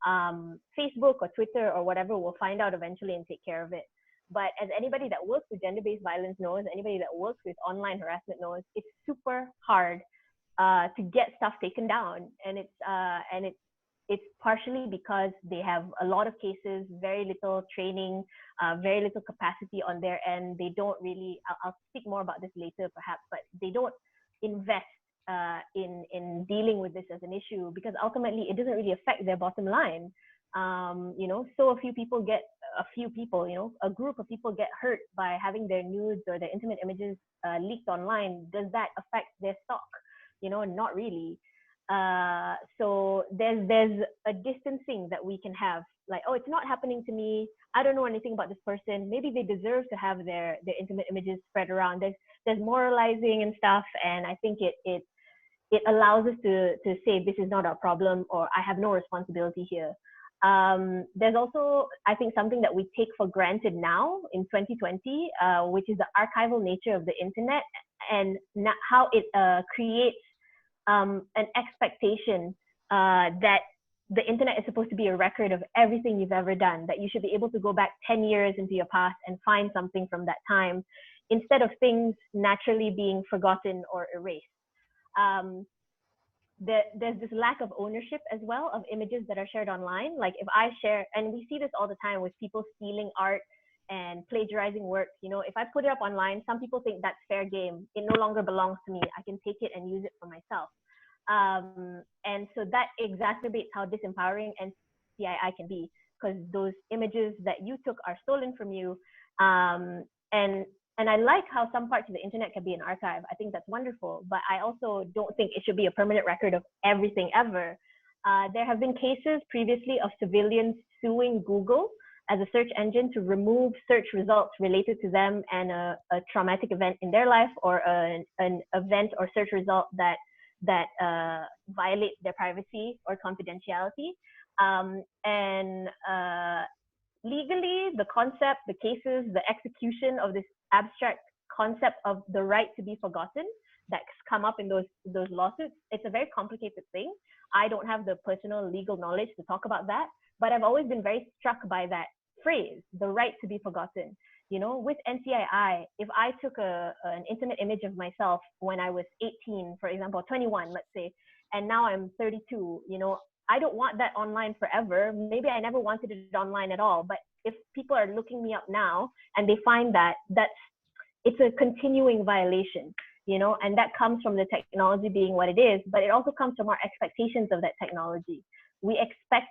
Facebook or Twitter or whatever will find out eventually and take care of it. But as anybody that works with gender-based violence knows, anybody that works with online harassment knows, it's super hard to get stuff taken down. And it's partially because they have a lot of cases, very little training, very little capacity on their end. They don't really, I'll speak more about this later perhaps, but they don't invest in dealing with this as an issue, because ultimately it doesn't really affect their bottom line. So a group of people get hurt by having their nudes or their intimate images leaked online. Does that affect their stock? Not really. So there's a distancing that we can have, like, oh, it's not happening to me. I don't know anything about this person. Maybe they deserve to have their intimate images spread around. There's moralizing and stuff, and I think it allows us to say this is not our problem, or I have no responsibility here. There's also, I think, something that we take for granted now in 2020, which is the archival nature of the internet, and how it creates an expectation that the internet is supposed to be a record of everything you've ever done, that you should be able to go back 10 years into your past and find something from that time, instead of things naturally being forgotten or erased. There's this lack of ownership as well of images that are shared online. Like if I share, and we see this all the time with people stealing art and plagiarizing work, you know, if I put it up online, some people think that's fair game. It no longer belongs to me. I can take it and use it for myself. And so that exacerbates how disempowering NCII can be, because those images that you took are stolen from you. And I like how some parts of the internet can be an archive. I think that's wonderful, but I also don't think it should be a permanent record of everything ever. There have been cases previously of civilians suing Google as a search engine to remove search results related to them and a traumatic event in their life, or an event or search result that violates their privacy or confidentiality. Legally, the concept, the cases, the execution of this abstract concept of the right to be forgotten that's come up in those lawsuits, it's a very complicated thing. I don't have the personal legal knowledge to talk about that, but I've always been very struck by that phrase, the right to be forgotten. You know, with NCII, if I took an intimate image of myself when I was 18, for example, 21, let's say, and now I'm 32, you know, I don't want that online forever. Maybe I never wanted it online at all, but if people are looking me up now and they find that, it's a continuing violation, you know, and that comes from the technology being what it is, but it also comes from our expectations of that technology. We expect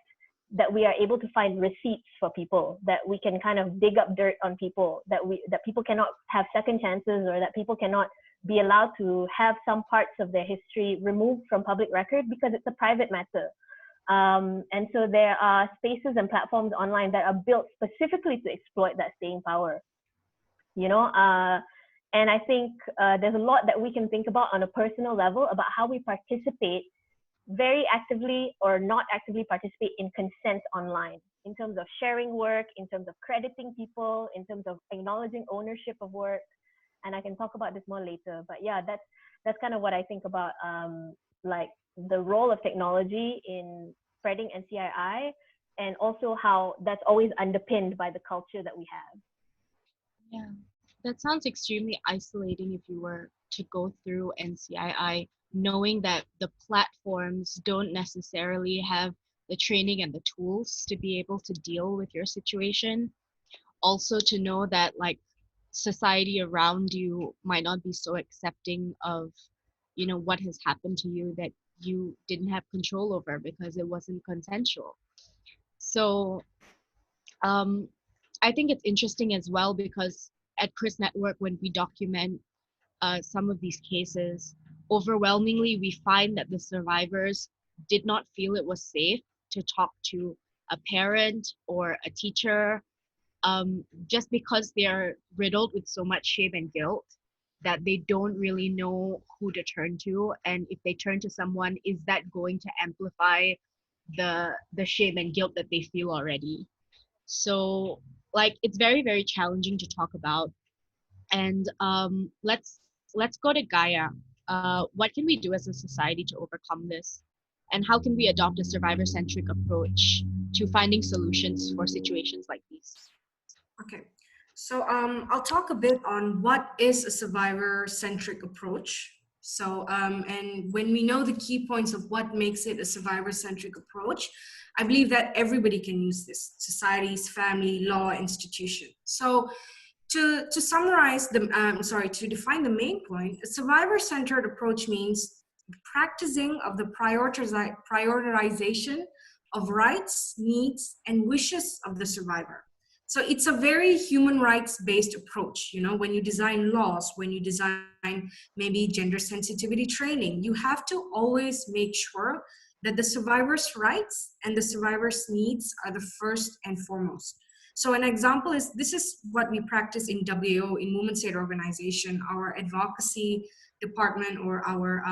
that we are able to find receipts for people, that we can kind of dig up dirt on people, that people cannot have second chances, or that people cannot be allowed to have some parts of their history removed from public record because it's a private matter. And so there are spaces and platforms online that are built specifically to exploit that staying power, you know. And I think there's a lot that we can think about on a personal level about how we participate very actively or not actively participate in consent online, in terms of sharing work, in terms of crediting people, in terms of acknowledging ownership of work. And I can talk about this more later, but yeah, that's kind of what I think about like the role of technology in spreading NCII, and also how that's always underpinned by the culture that we have. Yeah, that sounds extremely isolating if you were to go through NCII, knowing that the platforms don't necessarily have the training and the tools to be able to deal with your situation. Also to know that like society around you might not be so accepting of, you know, what has happened to you that you didn't have control over because it wasn't consensual. So I think it's interesting as well, because at Chris Network, when we document some of these cases, overwhelmingly we find that the survivors did not feel it was safe to talk to a parent or a teacher, just because they're riddled with so much shame and guilt that they don't really know who to turn to. And if they turn to someone, is that going to amplify the shame and guilt that they feel already? So like it's very, very challenging to talk about. And let's go to Gaia. What can we do as a society to overcome this? And how can we adopt a survivor-centric approach to finding solutions for situations like these? Okay, so I'll talk a bit on what is a survivor-centric approach. So, and when we know the key points of what makes it a survivor-centric approach, I believe that everybody can use this: societies, family, law, institution. So, to summarize the, to define the main point, a survivor-centered approach means practicing of the prioritization of rights, needs, and wishes of the survivor. So it's a very human rights based approach. When you design laws, when you design maybe gender sensitivity training, you have to always make sure that the survivor's rights and the survivor's needs are the first and foremost. So an example is, this is what we practice in WAO, in Women's Aid Organization, our advocacy department or our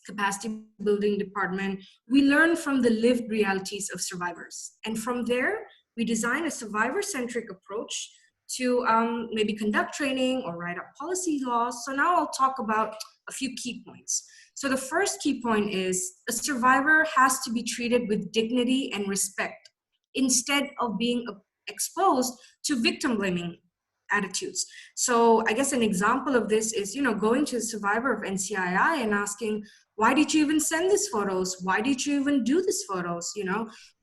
capacity building department. We learn from the lived realities of survivors. And from there, we design a survivor-centric approach to maybe conduct training or write up policy laws. So now I'll talk about a few key points. So the first key point is, a survivor has to be treated with dignity and respect instead of being exposed to victim blaming attitudes. So I guess an example of this is, going to the survivor of NCII and asking, why did you even send these photos? Why did you even do these photos?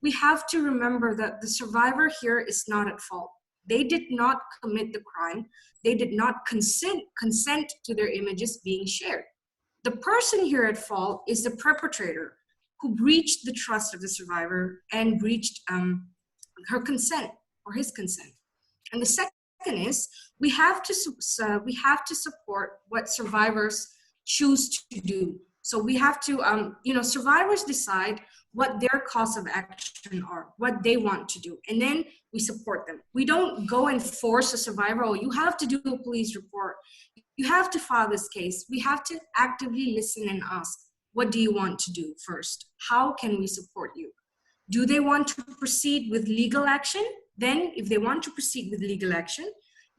We have to remember that the survivor here is not at fault. They did not commit the crime. They did not consent to their images being shared. The person here at fault is the perpetrator who breached the trust of the survivor and breached her consent or his consent. And the second is, we have to support what survivors choose to do. So we have to, survivors decide what their cause of action are, what they want to do, and then we support them. We don't go and force a survivor, oh, you have to do a police report, you have to file this case. We have to actively listen and ask, what do you want to do first? How can we support you? Do they want to proceed with legal action? Then if they want to proceed with legal action,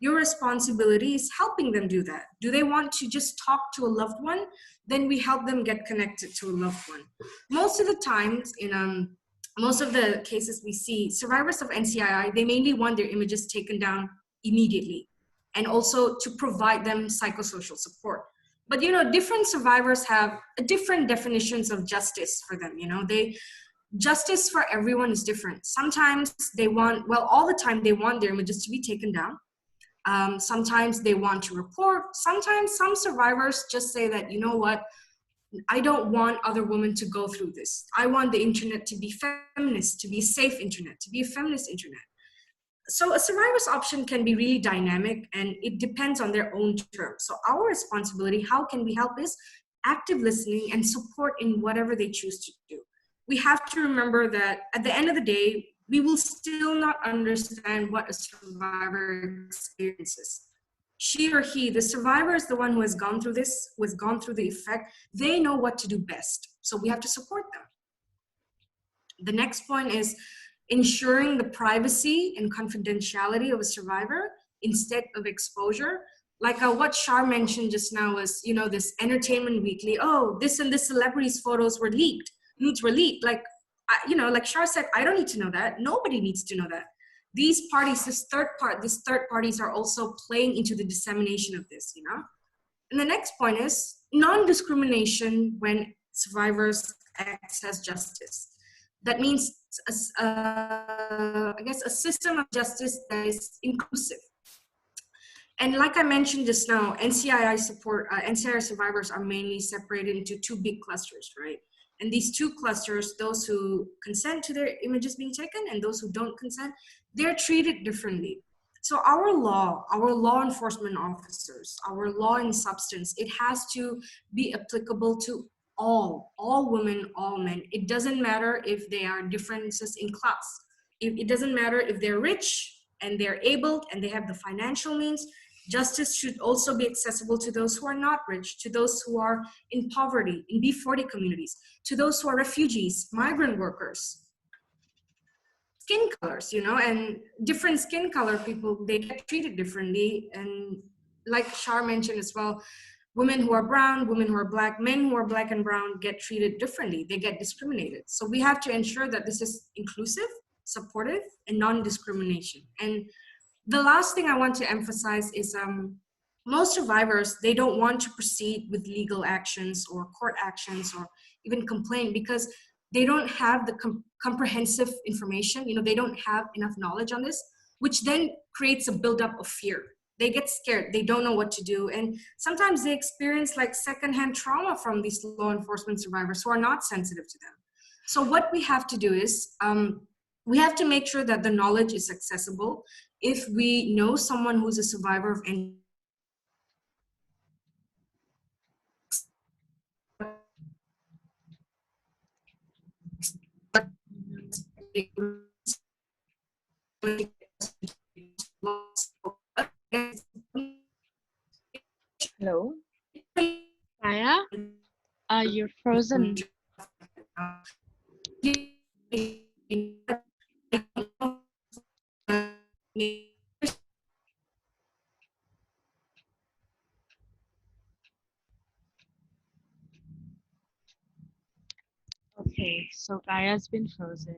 your responsibility is helping them do that. Do they want to just talk to a loved one? Then we help them get connected to a loved one. Most of the times, in most of the cases we see, survivors of NCII, they mainly want their images taken down immediately, and also to provide them psychosocial support. But different survivors have different definitions of justice for them. Justice for everyone is different. Sometimes they want, all the time they want their images to be taken down. Sometimes they want to report. Sometimes some survivors just say that, what, I don't want other women to go through this. I want the internet to be feminist, to be a safe internet, to be a feminist internet. So a survivor's option can be really dynamic, and it depends on their own terms. So our responsibility, how can we help, is active listening and support in whatever they choose to do. We have to remember that at the end of the day, we will still not understand what a survivor experiences. She or he, the survivor, is the one who has gone through this, who has gone through the effect. They know what to do best. So we have to support them. The next point is ensuring the privacy and confidentiality of a survivor instead of exposure. Like what Shar mentioned just now was, this Entertainment Weekly, oh, this and this celebrity's photos were leaked, nudes were leaked. Like Shar said, I don't need to know that. Nobody needs to know that. These parties, these third parties are also playing into the dissemination of this, And the next point is non-discrimination when survivors access justice. That means, I guess, a system of justice that is inclusive. And like I mentioned just now, NCII survivors are mainly separated into two big clusters, right? And these two clusters, those who consent to their images being taken and those who don't consent, they're treated differently. So our law enforcement officers, our law in substance, it has to be applicable to all women, all men. It doesn't matter if they are differences in class. It doesn't matter if they're rich and they're able and they have the financial means. Justice should also be accessible to those who are not rich, to those who are in poverty, in B40 communities, to those who are refugees, migrant workers, skin colors, and different skin color people, they get treated differently. And like Shar mentioned as well, women who are brown, women who are black, men who are black and brown get treated differently. They get discriminated. So we have to ensure that this is inclusive, supportive, and non-discrimination. And the last thing I want to emphasize is most survivors, they don't want to proceed with legal actions or court actions or even complain because they don't have the comprehensive information. They don't have enough knowledge on this, which then creates a buildup of fear. They get scared. They don't know what to do. And sometimes they experience like secondhand trauma from these law enforcement survivors who are not sensitive to them. So what we have to do is we have to make sure that the knowledge is accessible. If we know someone who's a survivor of any Hello? Maya? You're frozen. Okay, so Gaya's been frozen.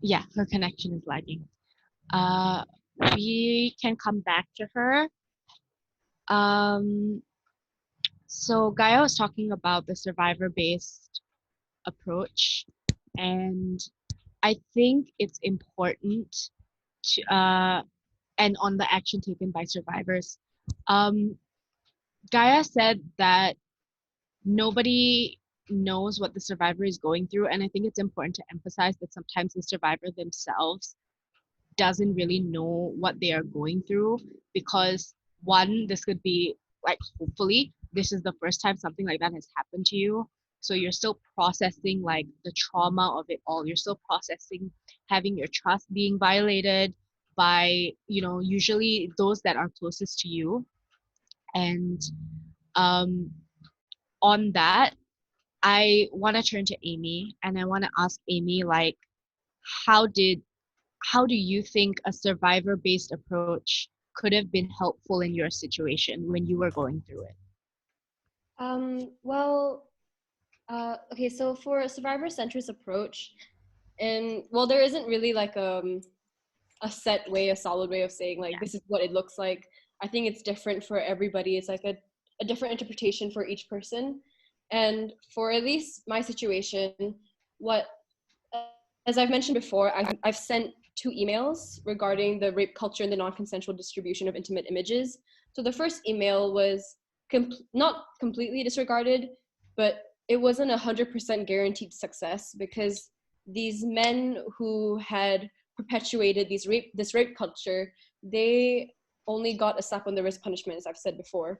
Yeah, her connection is lagging. We can come back to her. So Gaia was talking about the survivor-based approach, and I think it's important to, and on the action taken by survivors. Gaia said that nobody knows what the survivor is going through, and I think it's important to emphasize that sometimes the survivor themselves doesn't really know what they are going through, because one, this could be like, hopefully this is the first time something like that has happened to you, so you're still processing like the trauma of it all. You're still processing having your trust being violated by, you know, usually those that are closest to you. And um, on that, I want to turn to Amy, and I want to ask Amy, like, how did how do you think a survivor-based approach could have been helpful in your situation when you were going through it? Okay, so for a survivor-centrist approach, and well, there isn't really like a set way, a solid way of saying like this is what it looks like. I think it's different for everybody. It's like a different interpretation for each person. And for at least my situation, what, as I've mentioned before, I've sent 2 emails regarding the rape culture and the non-consensual distribution of intimate images. So the first email was not completely disregarded, but it wasn't 100% guaranteed success, because these men who had perpetuated this rape culture, they only got a slap on the wrist punishment, as I've said before.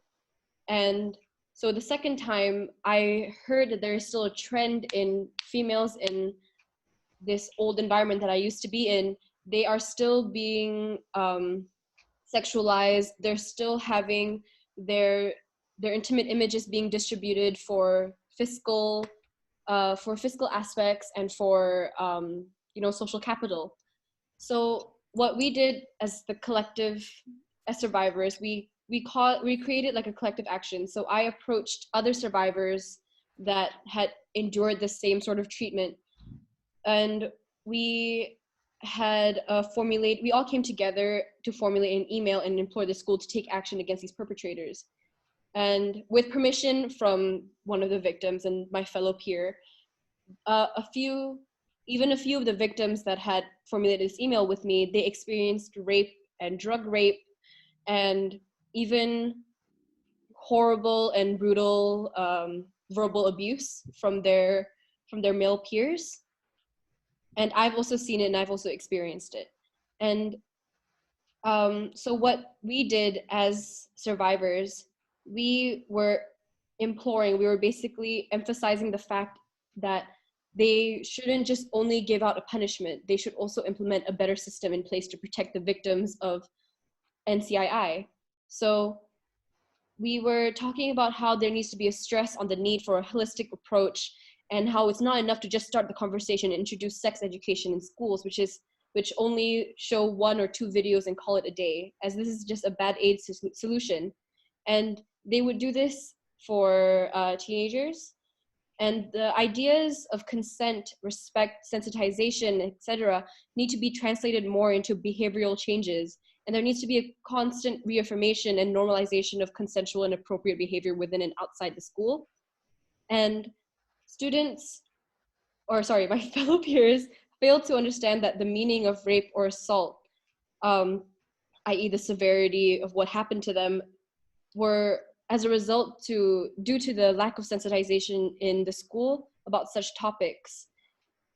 And so the second time, I heard that there is still a trend in females in this old environment that I used to be in. They are still being sexualized. They're still having their intimate images being distributed for fiscal aspects and for social capital. So what we did as the collective, as survivors, we created like a collective action. So I approached other survivors that had endured the same sort of treatment, and we had we all came together to formulate an email and implore the school to take action against these perpetrators. And with permission from one of the victims and my fellow peer, a few of the victims that had formulated this email with me, they experienced rape and drug rape and even horrible and brutal verbal abuse from their male peers. And I've also seen it and I've also experienced it. And so what we did as survivors, we were basically emphasizing the fact that they shouldn't just only give out a punishment. They should also implement a better system in place to protect the victims of NCII. So we were talking about how there needs to be a stress on the need for a holistic approach, and how it's not enough to just start the conversation and introduce sex education in schools, which only show 1 or 2 videos and call it a day, as this is just a bad aid solution. And they would do this for teenagers. And the ideas of consent, respect, sensitization, etc., need to be translated more into behavioral changes. And there needs to be a constant reaffirmation and normalization of consensual and appropriate behavior within and outside the school. And my fellow peers failed to understand that the meaning of rape or assault, i.e. the severity of what happened to them, were as a result due to the lack of sensitization in the school about such topics.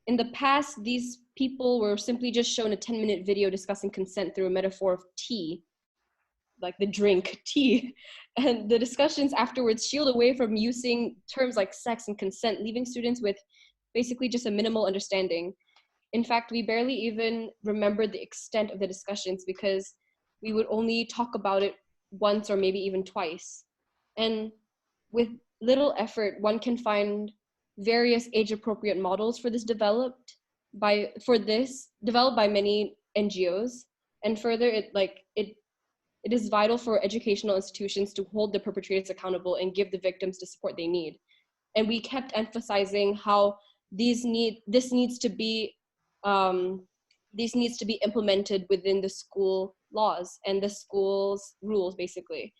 In the past, these people were simply just shown a 10-minute video discussing consent through a metaphor of tea, like the drink tea. And the discussions afterwards shield away from using terms like sex and consent, leaving students with basically just a minimal understanding. In fact, we barely even remembered the extent of the discussions because we would only talk about it once or maybe even twice. And with little effort, one can find various age-appropriate models for this developed by many NGOs. And further, it is vital for educational institutions to hold the perpetrators accountable and give the victims the support they need. And we kept emphasizing how this needs to be implemented within the school laws and the school's rules, basically.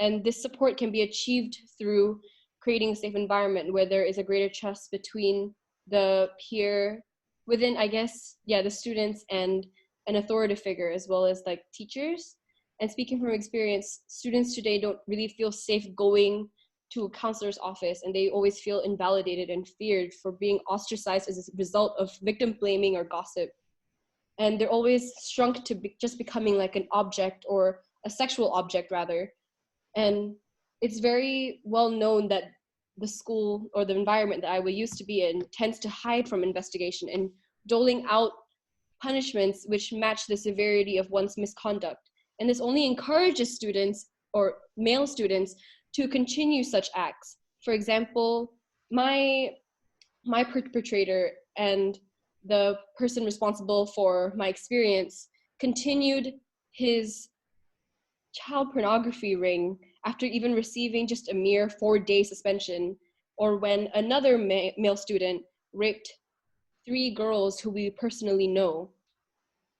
And this support can be achieved through creating a safe environment where there is a greater trust between the students and an authoritative figure, as well as like teachers. And speaking from experience, students today don't really feel safe going to a counselor's office, and they always feel invalidated and feared for being ostracized as a result of victim blaming or gossip. And they're always shrunk to just becoming like an object, or a sexual object rather. And it's very well known that the school or the environment that I used to be in tends to hide from investigation and doling out punishments which match the severity of one's misconduct. And this only encourages students, or male students, to continue such acts. For example, my perpetrator and the person responsible for my experience continued his child pornography ring after even receiving just a mere 4-day suspension, or when another male student raped 3 girls who we personally know.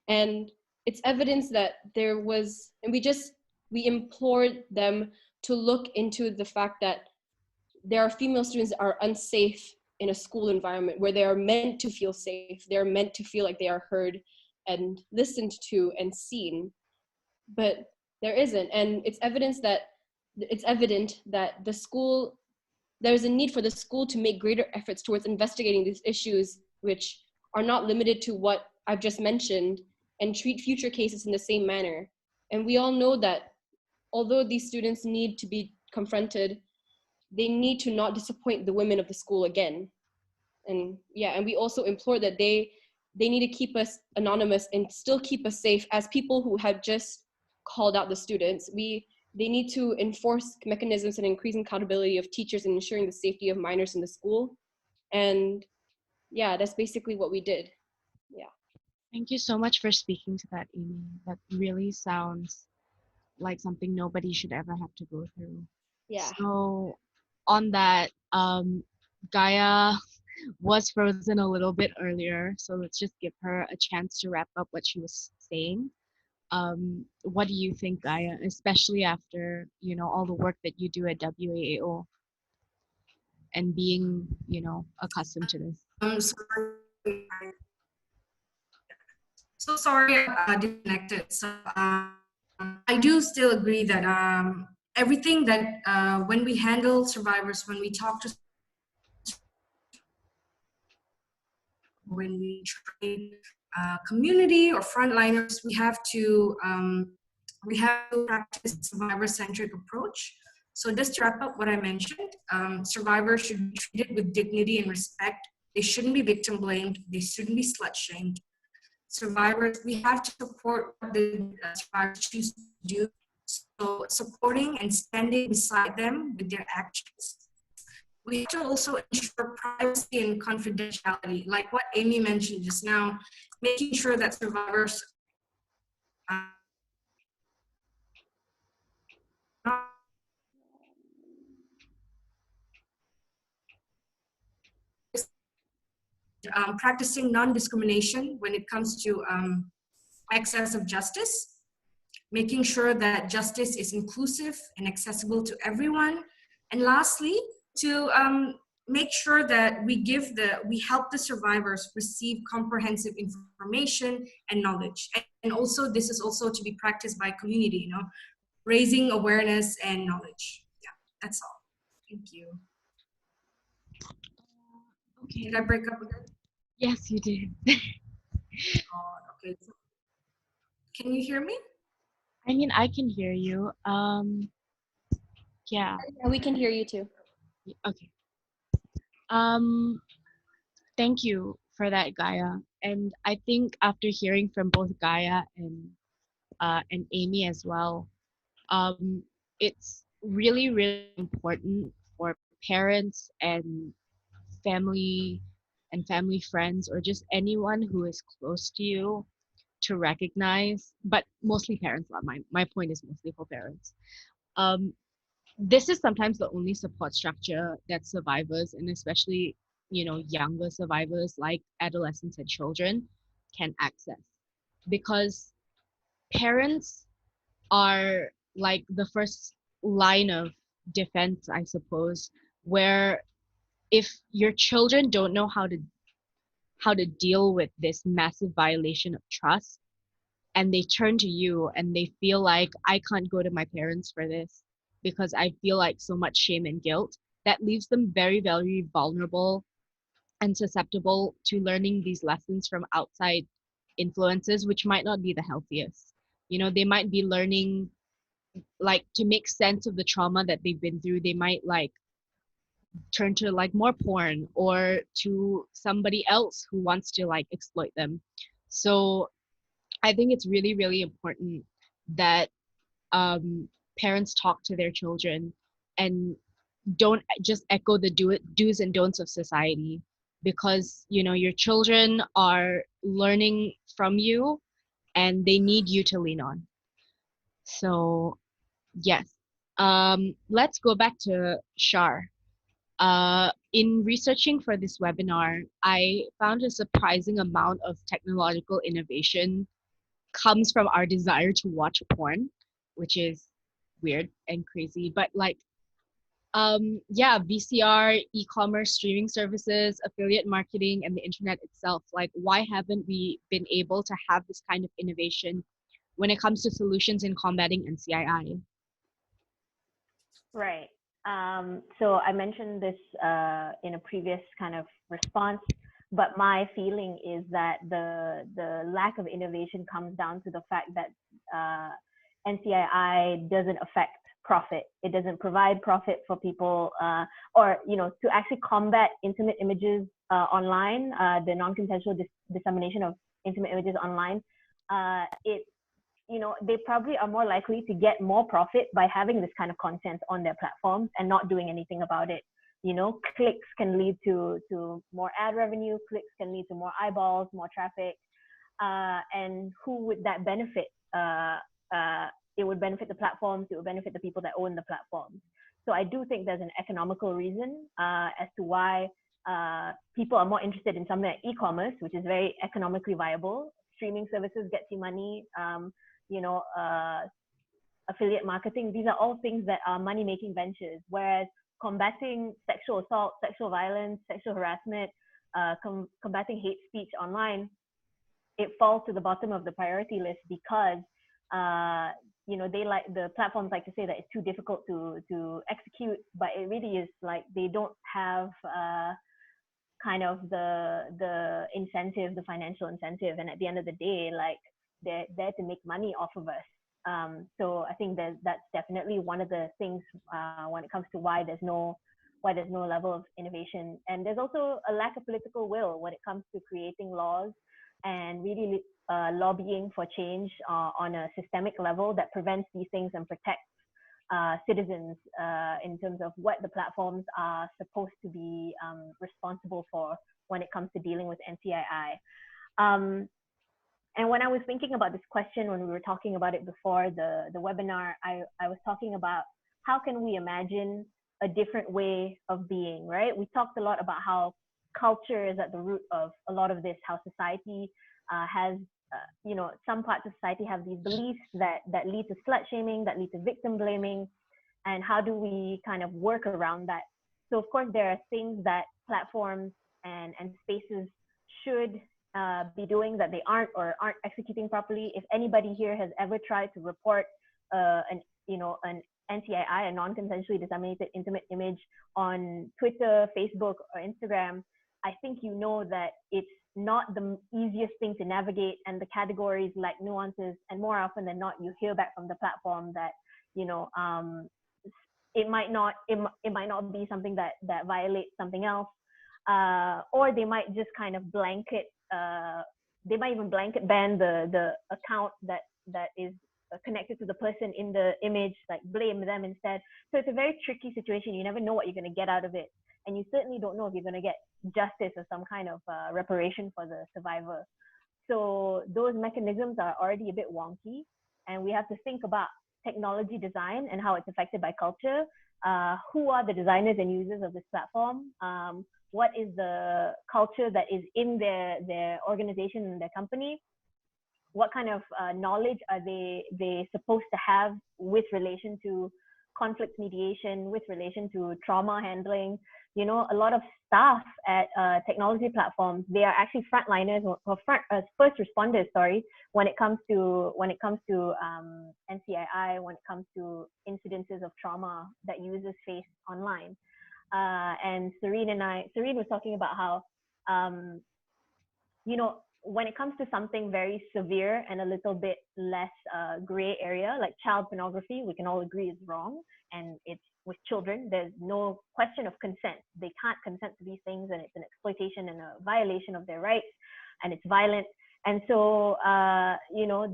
And it's evidence that there was, and we implored them to look into the fact that there are female students that are unsafe in a school environment where they are meant to feel safe. They're meant to feel like they are heard and listened to and seen, but there isn't. And it's evident that there's a need for the school to make greater efforts towards investigating these issues, which are not limited to what I've just mentioned, and treat future cases in the same manner. And we all know that although these students need to be confronted, they need to not disappoint the women of the school again. And we also implore that they need to keep us anonymous and still keep us safe as people who have just called out the students. They need to enforce mechanisms and increase accountability of teachers and ensuring the safety of minors in the school. And that's basically what we did. Thank you so much for speaking to that, Amy. That really sounds like something nobody should ever have to go through. Yeah. So on that, Gaia was frozen a little bit earlier, so let's just give her a chance to wrap up what she was saying. What do you think, Gaia, especially after, all the work that you do at WAAO and being, accustomed to this? So sorry I disconnected. So I do still agree that everything that when we handle survivors, when we talk to, when we train community or frontliners, we have to practice survivor-centric approach. So just to wrap up what I mentioned, survivors should be treated with dignity and respect. They shouldn't be victim blamed. They shouldn't be slut shamed. Survivors, we have to support what the survivors choose to do. So supporting and standing beside them with their actions. We have to also ensure privacy and confidentiality, like what Amy mentioned just now, making sure that survivors practicing non-discrimination when it comes to access of justice, making sure that justice is inclusive and accessible to everyone. And lastly, to make sure that we help the survivors receive comprehensive information and knowledge. And also, this is also to be practiced by community, raising awareness and knowledge. That's all. Thank you. Okay. Did I break up again? Yes, you did. Okay. Can you hear me? I mean, I can hear you. Yeah. Yeah, we can hear you too. Okay. Um, Thank you for that, Gaia. And I think after hearing from both Gaia and Amy as well, it's really, really important for parents family and family friends or just anyone who is close to you to recognize, but mostly parents. My point is mostly for parents. Um, this is sometimes the only support structure that survivors, and especially younger survivors like adolescents and children, can access, because parents are like the first line of defense, I suppose, where if your children don't know how to deal with this massive violation of trust, and they turn to you and they feel like, I can't go to my parents for this because I feel like so much shame and guilt, that leaves them very, very vulnerable and susceptible to learning these lessons from outside influences, which might not be the healthiest. They might be learning, like, to make sense of the trauma that they've been through. They might like turn to like more porn or to somebody else who wants to like exploit them. So I think it's really, really important that parents talk to their children and don't just echo the do's and don'ts of society, because your children are learning from you and they need you to lean on. So yes, let's go back to Shar. In researching for this webinar, I found a surprising amount of technological innovation comes from our desire to watch porn, which is weird and crazy. But like, yeah, VCR, e-commerce, streaming services, affiliate marketing, and the internet itself. Like, why haven't we been able to have this kind of innovation when it comes to solutions in combating NCII? Right. So I mentioned this in a previous kind of response, but my feeling is that the lack of innovation comes down to the fact that NCII doesn't affect profit. It doesn't provide profit for people, or to actually combat intimate images online, the non-consensual dissemination of intimate images online. It they probably are more likely to get more profit by having this kind of content on their platforms and not doing anything about it. Clicks can lead to more ad revenue, clicks can lead to more eyeballs, more traffic. And who would that benefit? It would benefit the platforms, it would benefit the people that own the platforms. So I do think there's an economical reason as to why people are more interested in something like e-commerce, which is very economically viable. Streaming services gets you money. Affiliate marketing, these are all things that are money-making ventures, whereas combating sexual assault, sexual violence, sexual harassment, combating hate speech online, it falls to the bottom of the priority list because the platforms like to say that it's too difficult to execute, but it really is like they don't have kind of the incentive, the financial incentive, and at the end of the day, like they're there to make money off of us. So I think that's definitely one of the things when it comes to why there's no level of innovation. And there's also a lack of political will when it comes to creating laws and really lobbying for change on a systemic level that prevents these things and protects citizens in terms of what the platforms are supposed to be responsible for when it comes to dealing with NCII. And when I was thinking about this question, when we were talking about it before the webinar, I was talking about how can we imagine a different way of being, right? We talked a lot about how culture is at the root of a lot of this, how society has, some parts of society have these beliefs that lead to slut shaming, that lead to victim blaming, and how do we kind of work around that? So of course, there are things that platforms and spaces should be doing that they aren't or aren't executing properly. If anybody here has ever tried to report an NCII, a non-consensually disseminated intimate image, on Twitter, Facebook, or Instagram, I think you know that it's not the easiest thing to navigate, and the categories lack nuances, and more often than not, you hear back from the platform that, you know, it might not be something that violates something else, or they might just kind of blanket, they might even blanket ban the account that is connected to the person in the image, like blame them instead. So it's a very tricky situation. You never know what you're going to get out of it, and you certainly don't know if you're going to get justice or some kind of reparation for the survivor. So those mechanisms are already a bit wonky, and we have to think about technology design and how it's affected by culture. Who are the designers and users of this platform? What is the culture that is in their organization and their company? What kind of knowledge are they supposed to have with relation to conflict mediation, with relation to trauma handling? You know, a lot of staff at technology platforms, they are actually frontliners or first responders, sorry, when it comes to NCII, when it comes to incidences of trauma that users face online. And Serene was talking about how, you know, when it comes to something very severe and a little bit less gray area, like child pornography, we can all agree is wrong, and it's with children. There's no question of consent. They can't consent to these things, and it's an exploitation and a violation of their rights, and it's violent. And so, you know,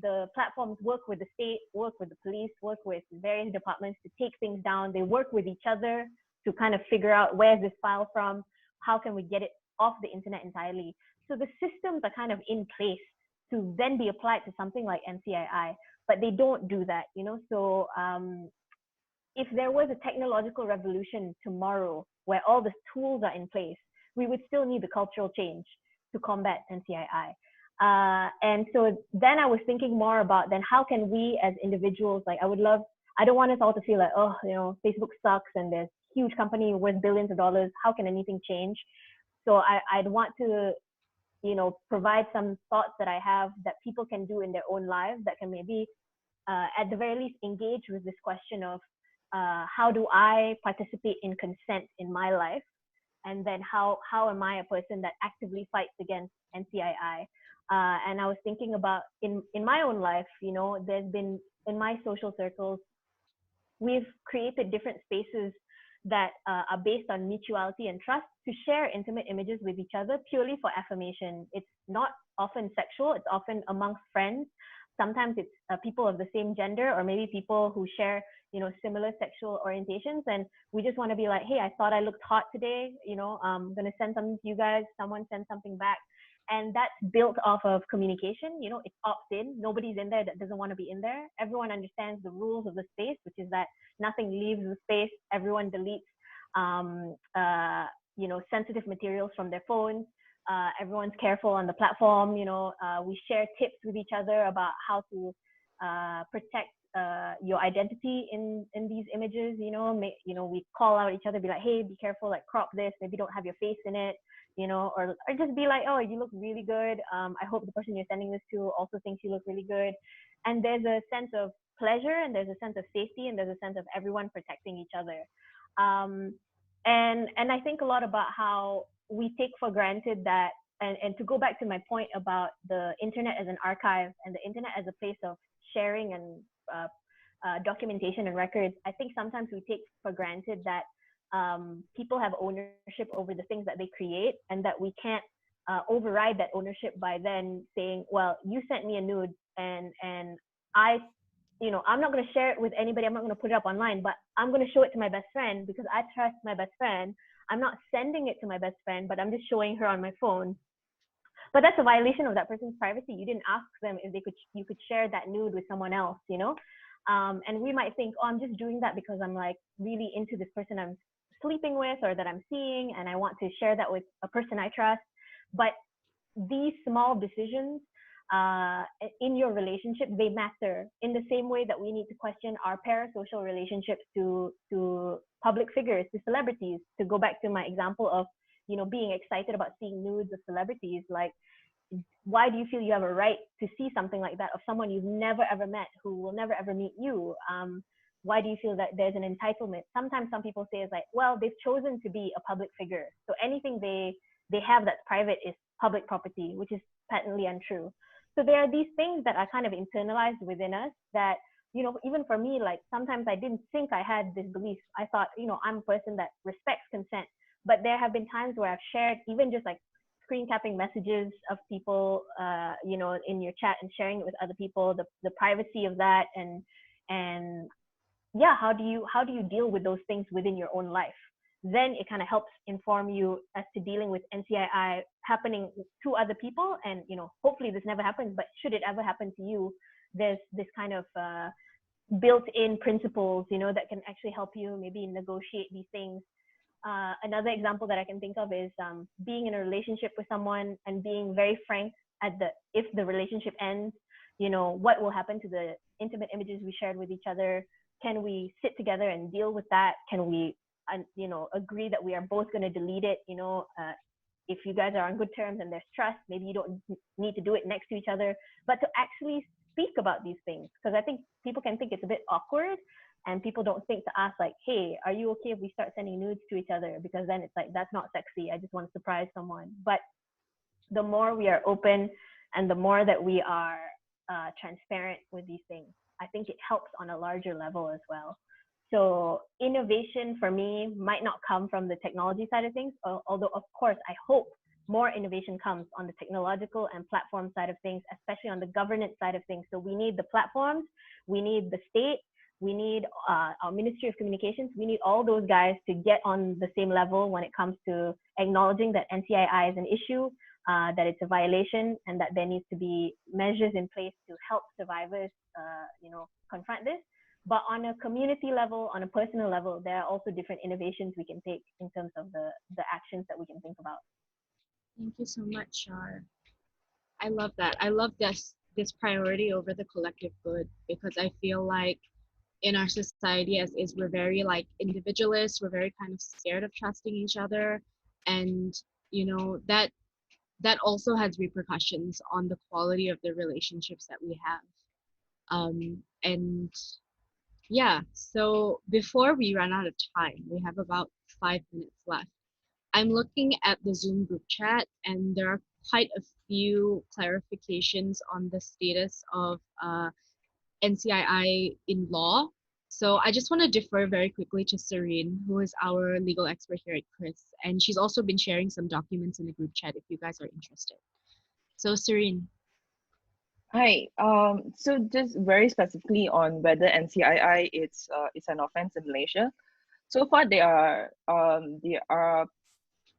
the platforms work with the state, work with the police, work with various departments to take things down. They work with each other to kind of figure out, where's this file from? How can we get it off the internet entirely? So the systems are kind of in place to then be applied to something like NCII, but they don't do that, you know? So if there was a technological revolution tomorrow where all the tools are in place, we would still need the cultural change to combat NCII. And so then I was thinking more about, then how can we as individuals, like I don't want us all to feel like, oh, you know, Facebook sucks and there's huge company worth billions of dollars. How can anything change? So I'd want to, you know, provide some thoughts that I have that people can do in their own lives that can maybe, at the very least, engage with this question of how do I participate in consent in my life? And then how am I a person that actively fights against NCII? And I was thinking about in my own life, you know, there's been, in my social circles, we've created different spaces that are based on mutuality and trust to share intimate images with each other purely for affirmation. It's not often sexual, it's often amongst friends. Sometimes it's people of the same gender, or maybe people who share, you know, similar sexual orientations. And we just want to be like, hey, I thought I looked hot today, you know, I'm going to send something to you guys, someone send something back. And that's built off of communication. You know, it's opt-in. Nobody's in there that doesn't want to be in there. Everyone understands the rules of the space, which is that nothing leaves the space. Everyone deletes, you know, sensitive materials from their phones. Everyone's careful on the platform. You know, we share tips with each other about how to protect your identity in these images. You know, we call out each other, be like, hey, be careful, like crop this, maybe don't have your face in it. You know, or just be like, oh, you look really good. I hope the person you're sending this to also thinks you look really good. And there's a sense of pleasure, and there's a sense of safety, and there's a sense of everyone protecting each other. And I think a lot about how we take for granted that, and to go back to my point about the internet as an archive and the internet as a place of sharing and documentation and records, I think sometimes we take for granted that people have ownership over the things that they create, and that we can't override that ownership by then saying, well, you sent me a nude, and I, you know, I'm not going to share it with anybody. I'm not going to put it up online, but I'm going to show it to my best friend because I trust my best friend. I'm not sending it to my best friend, but I'm just showing her on my phone. But that's a violation of that person's privacy. You didn't ask them if you could share that nude with someone else, you know? And we might think, oh, I'm just doing that because I'm like really into this person I'm sleeping with or that I'm seeing, and I want to share that with a person I trust. But these small decisions in your relationship, they matter in the same way that we need to question our parasocial relationships to public figures, to celebrities. To go back to my example of, you know, being excited about seeing nudes of celebrities, like, why do you feel you have a right to see something like that of someone you've never ever met, who will never ever meet you? why do you feel that there's an entitlement? Sometimes some people say it's like, well, they've chosen to be a public figure, so anything they have that's private is public property, which is patently untrue. So there are these things that are kind of internalized within us that, you know, even for me, like sometimes I didn't think I had this belief. I thought, you know, I'm a person that respects consent. But there have been times where I've shared even just like screen capping messages of people, you know, in your chat and sharing it with other people, the privacy of that, and yeah, how do you deal with those things within your own life? Then it kind of helps inform you as to dealing with NCII happening to other people. And, you know, hopefully this never happens, but should it ever happen to you, there's this kind of built-in principles, you know, that can actually help you maybe negotiate these things. Another example that I can think of is being in a relationship with someone and being very frank if the relationship ends, you know, what will happen to the intimate images we shared with each other? Can we sit together and deal with that? Can we, you know, agree that we are both going to delete it? You know, if you guys are on good terms and there's trust, maybe you don't need to do it next to each other, but to actually speak about these things. Because I think people can think it's a bit awkward, and people don't think to ask like, hey, are you okay if we start sending nudes to each other? Because then it's like, that's not sexy. I just want to surprise someone. But the more we are open and the more that we are transparent with these things, I think it helps on a larger level as well. So innovation for me might not come from the technology side of things, although of course I hope more innovation comes on the technological and platform side of things, especially on the governance side of things. So we need the platforms, we need the state, we need our Ministry of Communications, we need all those guys to get on the same level when it comes to acknowledging that NCII is an issue, that it's a violation, and that there needs to be measures in place to help survivors, you know, confront this. But on a community level, on a personal level, there are also different innovations we can take in terms of the actions that we can think about. Thank you so much, Shar. I love that. I love this priority over the collective good, because I feel like in our society as is, we're very like individualist, we're very kind of scared of trusting each other, and you know that also has repercussions on the quality of the relationships that we have. And yeah, so before we run out of time, we have about 5 minutes left. I'm looking at the Zoom group chat, and there are quite a few clarifications on the status of NCII in law. So I just want to defer very quickly to Serene, who is our legal expert here at CRIS, and she's also been sharing some documents in the group chat if you guys are interested. So Serene. Hi. So just very specifically on whether NCII is an offense in Malaysia. So far, they are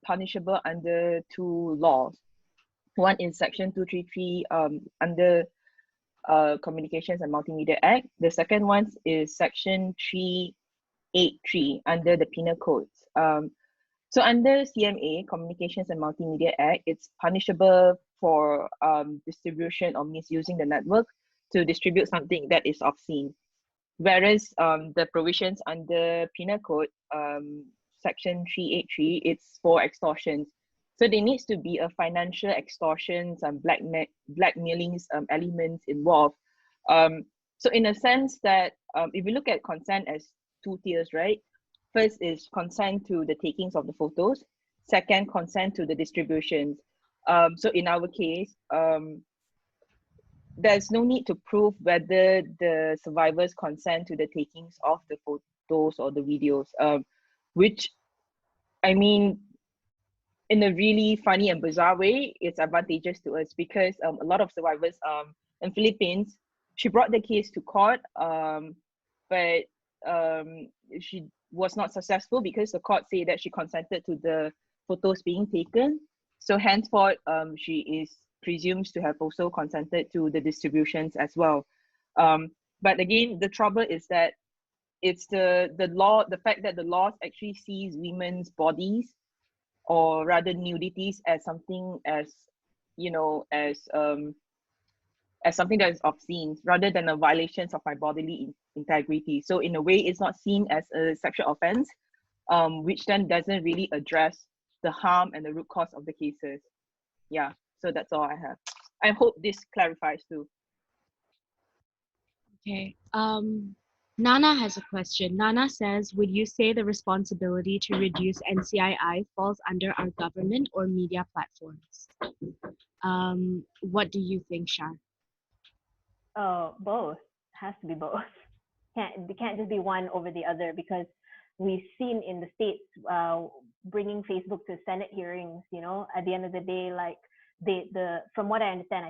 punishable under two laws. One is Section 233 under Communications and Multimedia Act. The second one is Section 383 under the Penal Codes. So under CMA, Communications and Multimedia Act, it's punishable for distribution or misusing the network to distribute something that is obscene. Whereas the provisions under Penal Code, Section 383, it's for extortions. So there needs to be a financial extortion, some blackmailing elements involved. So in a sense that if you look at consent as two tiers, right? First is consent to the takings of the photos. Second, consent to the distributions. So in our case, there's no need to prove whether the survivors consent to the takings of the photos or the videos, which, I mean, in a really funny and bizarre way, it's advantageous to us because a lot of survivors in Philippines, she brought the case to court, but she was not successful because the court said that she consented to the photos being taken. So henceforth, she is presumed to have also consented to the distributions as well. But again, the trouble is that it's the law, the fact that the laws actually sees women's bodies, or rather nudities, as something as, you know, as something that is obscene rather than a violation of my bodily integrity. So in a way, it's not seen as a sexual offense, which then doesn't really address the harm and the root cause of the cases. Yeah, so that's all I have. I hope this clarifies too. Okay. Nana has a question. Nana says, would you say the responsibility to reduce NCII falls under our government or media platforms? What do you think, Shah? Oh, both. Has to be both. It can't just be one over the other, because we've seen in the states bringing Facebook to Senate hearings. You know, at the end of the day, like the from what I understand,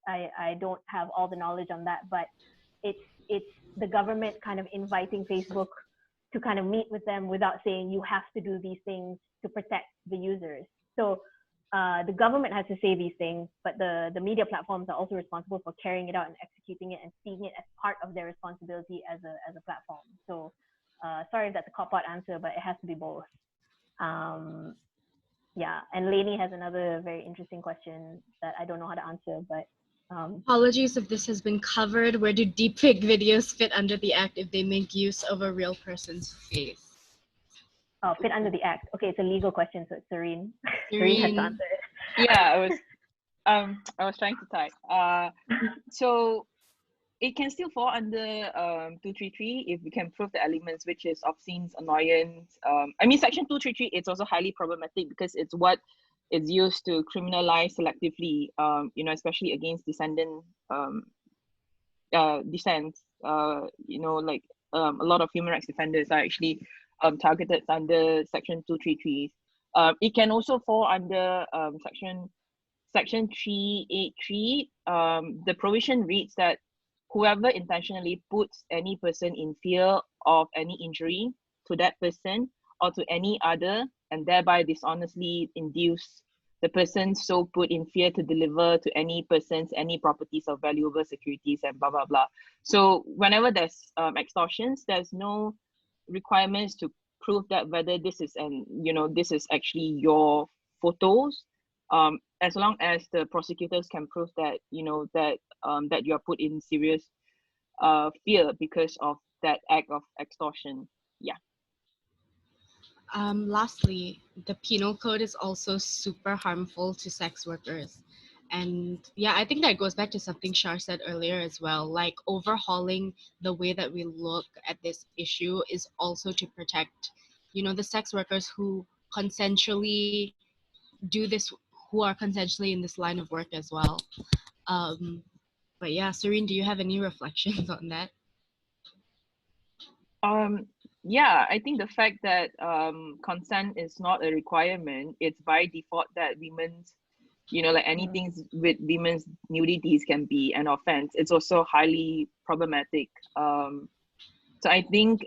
I don't have all the knowledge on that, but it's the government kind of inviting Facebook to kind of meet with them without saying you have to do these things to protect the users. So the government has to say these things, but the media platforms are also responsible for carrying it out and executing it and seeing it as part of their responsibility as a platform. So sorry if that's a cop-out answer, but it has to be both. Um, yeah, and Lainey has another very interesting question that I don't know how to answer, but apologies if this has been covered. Where do deepfake videos fit under the act if they make use of a real person's face? oh, fit under the act. Okay, it's a legal question, so it's Serene. Serene has to Serene. answer it. Yeah, I was trying to type. So it can still fall under 233 if we can prove the elements, which is obscene, annoyance. I mean, section 233, it's also highly problematic because it's what is used to criminalize selectively, you know, especially against dissent. You know, like a lot of human rights defenders are actually targeted under section 233. It can also fall under section 383. The provision reads that whoever intentionally puts any person in fear of any injury to that person or to any other, and thereby dishonestly induce the person so put in fear to deliver to any persons any properties or valuable securities and blah blah blah. So whenever there's extortions, there's no requirements to prove that whether this is this is actually your photos, as long as the prosecutors can prove that that you are put in serious fear because of that act of extortion. Yeah. Lastly, the penal code is also super harmful to sex workers. And yeah, I think that goes back to something Shar said earlier as well. Like overhauling the way that we look at this issue is also to protect, the sex workers who consensually do this, who are consensually in this line of work as well. But yeah, Serene, do you have any reflections on that? Yeah, I think the fact that consent is not a requirement, it's by default that women's, like anything with women's nudities can be an offense. It's also highly problematic. So I think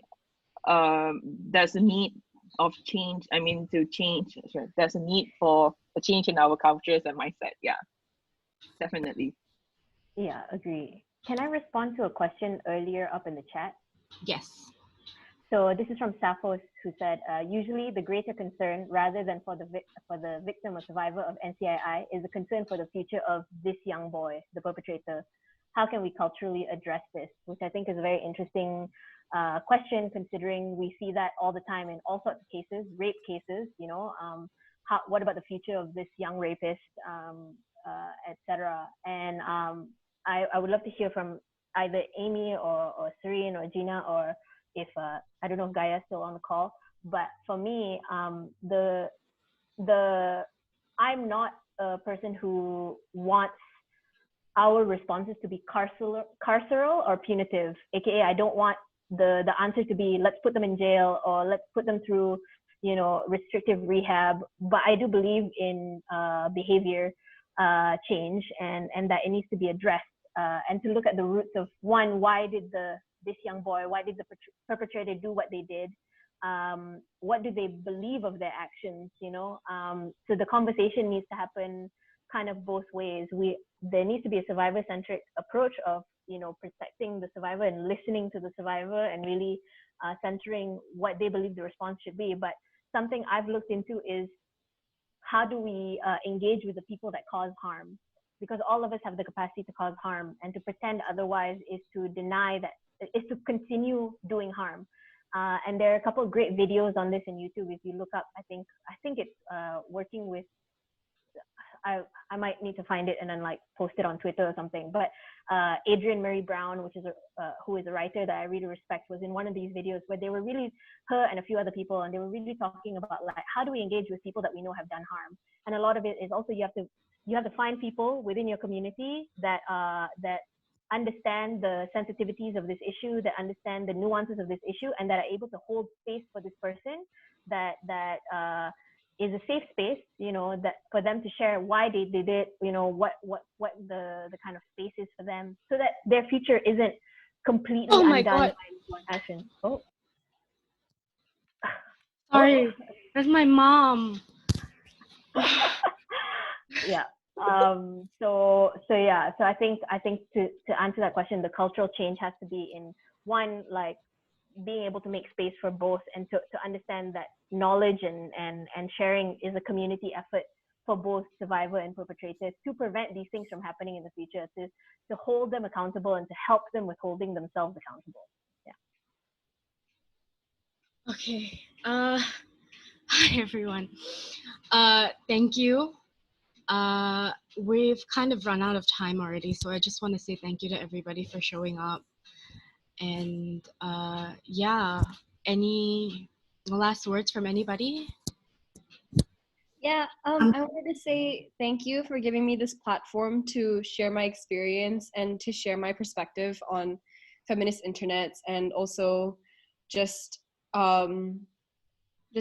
there's a need of change. I mean, to change. Sure, there's a need for a change in our cultures and mindset. Yeah, definitely. Yeah, agree. Can I respond to a question earlier up in the chat? Yes. So this is from Sappos, who said, usually the greater concern, rather than for the victim or survivor of NCII, is the concern for the future of this young boy, the perpetrator. How can we culturally address this? Which I think is a very interesting question, considering we see that all the time in all sorts of cases, rape cases. What about the future of this young rapist, etc. And I would love to hear from either Amy or Serene or Gina, or if I don't know if Gaia's still on the call. But for me, I'm not a person who wants our responses to be carceral or punitive, aka I don't want the answer to be let's put them in jail or let's put them through restrictive rehab. But I do believe in behavior change, and that it needs to be addressed, and to look at the roots of why did this young boy, why did the perpetrator do what they did? What do they believe of their actions? So the conversation needs to happen kind of both ways. There needs to be a survivor-centric approach of protecting the survivor and listening to the survivor and really centering what they believe the response should be. But something I've looked into is how do we engage with the people that cause harm? Because all of us have the capacity to cause harm, and to pretend otherwise is to deny that, is to continue doing harm. And there are a couple of great videos on this in YouTube. If you look up, I think it's working with, I might need to find it and then like post it on Twitter or something. But Adrienne Marie Brown, who is a writer that I really respect, was in one of these videos where they were really, her and a few other people, and they were really talking about like how do we engage with people that we know have done harm. And a lot of it is also you have to find people within your community that understand the sensitivities of this issue, that understand the nuances of this issue, and that are able to hold space for this person that is a safe space, you know, that for them to share why they did it, you know, what the kind of space is for them, so that their future isn't completely Oh my undone God. by one action. Oh. Sorry, Oh. that's my mom. Yeah. So I think to answer that question, the cultural change has to be in one, like being able to make space for both, and to understand that knowledge and sharing is a community effort for both survivor and perpetrators to prevent these things from happening in the future, to hold them accountable and to help them with holding themselves accountable. Yeah. Okay. Hi everyone. Thank you. We've kind of run out of time already, so I just want to say thank you to everybody for showing up. And yeah, any last words from anybody? Yeah, I wanted to say thank you for giving me this platform to share my experience and to share my perspective on feminist internets, and also just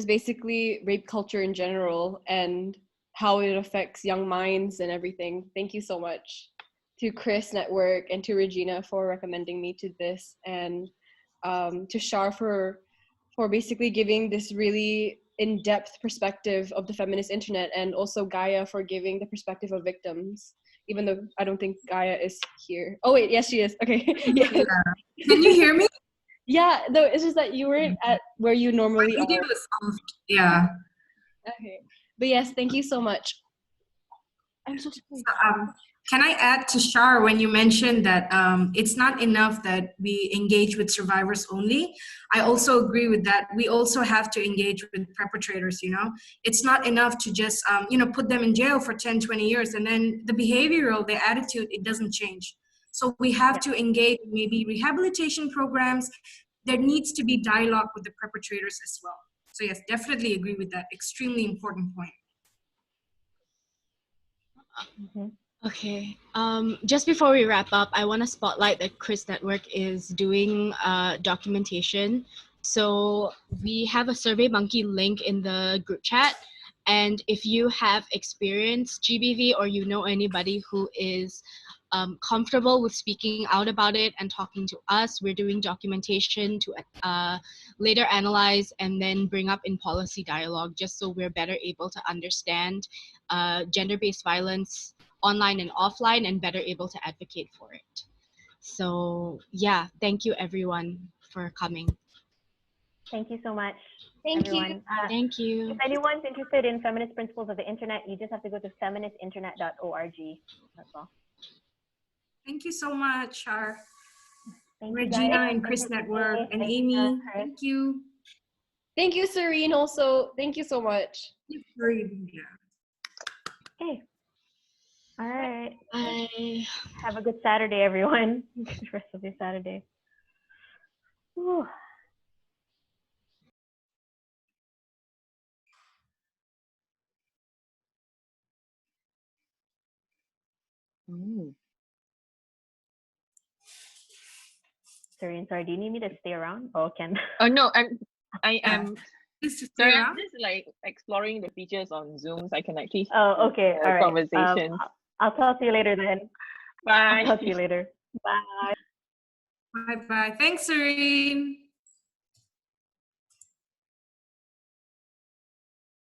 basically rape culture in general and how it affects young minds and everything. Thank you so much to Chris Network and to Regina for recommending me to this, and to Shar for basically giving this really in-depth perspective of the feminist internet, and also Gaia for giving the perspective of victims, even though I don't think Gaia is here. Oh wait, yes she is. Okay. Yes. Yeah. Can you hear me? Yeah, though it's just that you weren't at where you normally My video are. is off. Yeah. Okay. But yes, thank you so much. I'm so sorry. Can I add to Shar when you mentioned that it's not enough that we engage with survivors only? I also agree with that. We also have to engage with perpetrators, you know? It's not enough to just, put them in jail for 10, 20 years and then the behavioral, the attitude, it doesn't change. So we have to engage in maybe rehabilitation programs. There needs to be dialogue with the perpetrators as well. So yes, definitely agree with that. Extremely important point. Mm-hmm. Okay. Just before we wrap up, I want to spotlight that Chris Network is doing documentation. So we have a SurveyMonkey link in the group chat. And if you have experienced GBV, or you know anybody who is comfortable with speaking out about it and talking to us, we're doing documentation to later analyze and then bring up in policy dialogue, just so we're better able to understand gender-based violence online and offline, and better able to advocate for it. So yeah, thank you everyone for coming. Thank you so much, Thank everyone. you. Thank you. If anyone's interested in feminist principles of the internet, you just have to go to feministinternet.org. That's all. Thank you so much, Shar. Thank Regina you, guys. and Chris Thank you, Network and Thank Amy. you, Chris. Thank you. Thank you, Serene, also. Thank you so much. Okay. All right. Bye. Have a good Saturday, everyone. Good rest of your Saturday. Whew. Sorry, do you need me to stay around? Oh, Ken. Oh no, I am. Please stay Sorry, I'm around. just like exploring the features on Zoom so I can actually Oh, okay. All right. conversations. I'll talk to you later then. Bye. I'll talk to you later. Bye. Bye-bye. Thanks, Serene.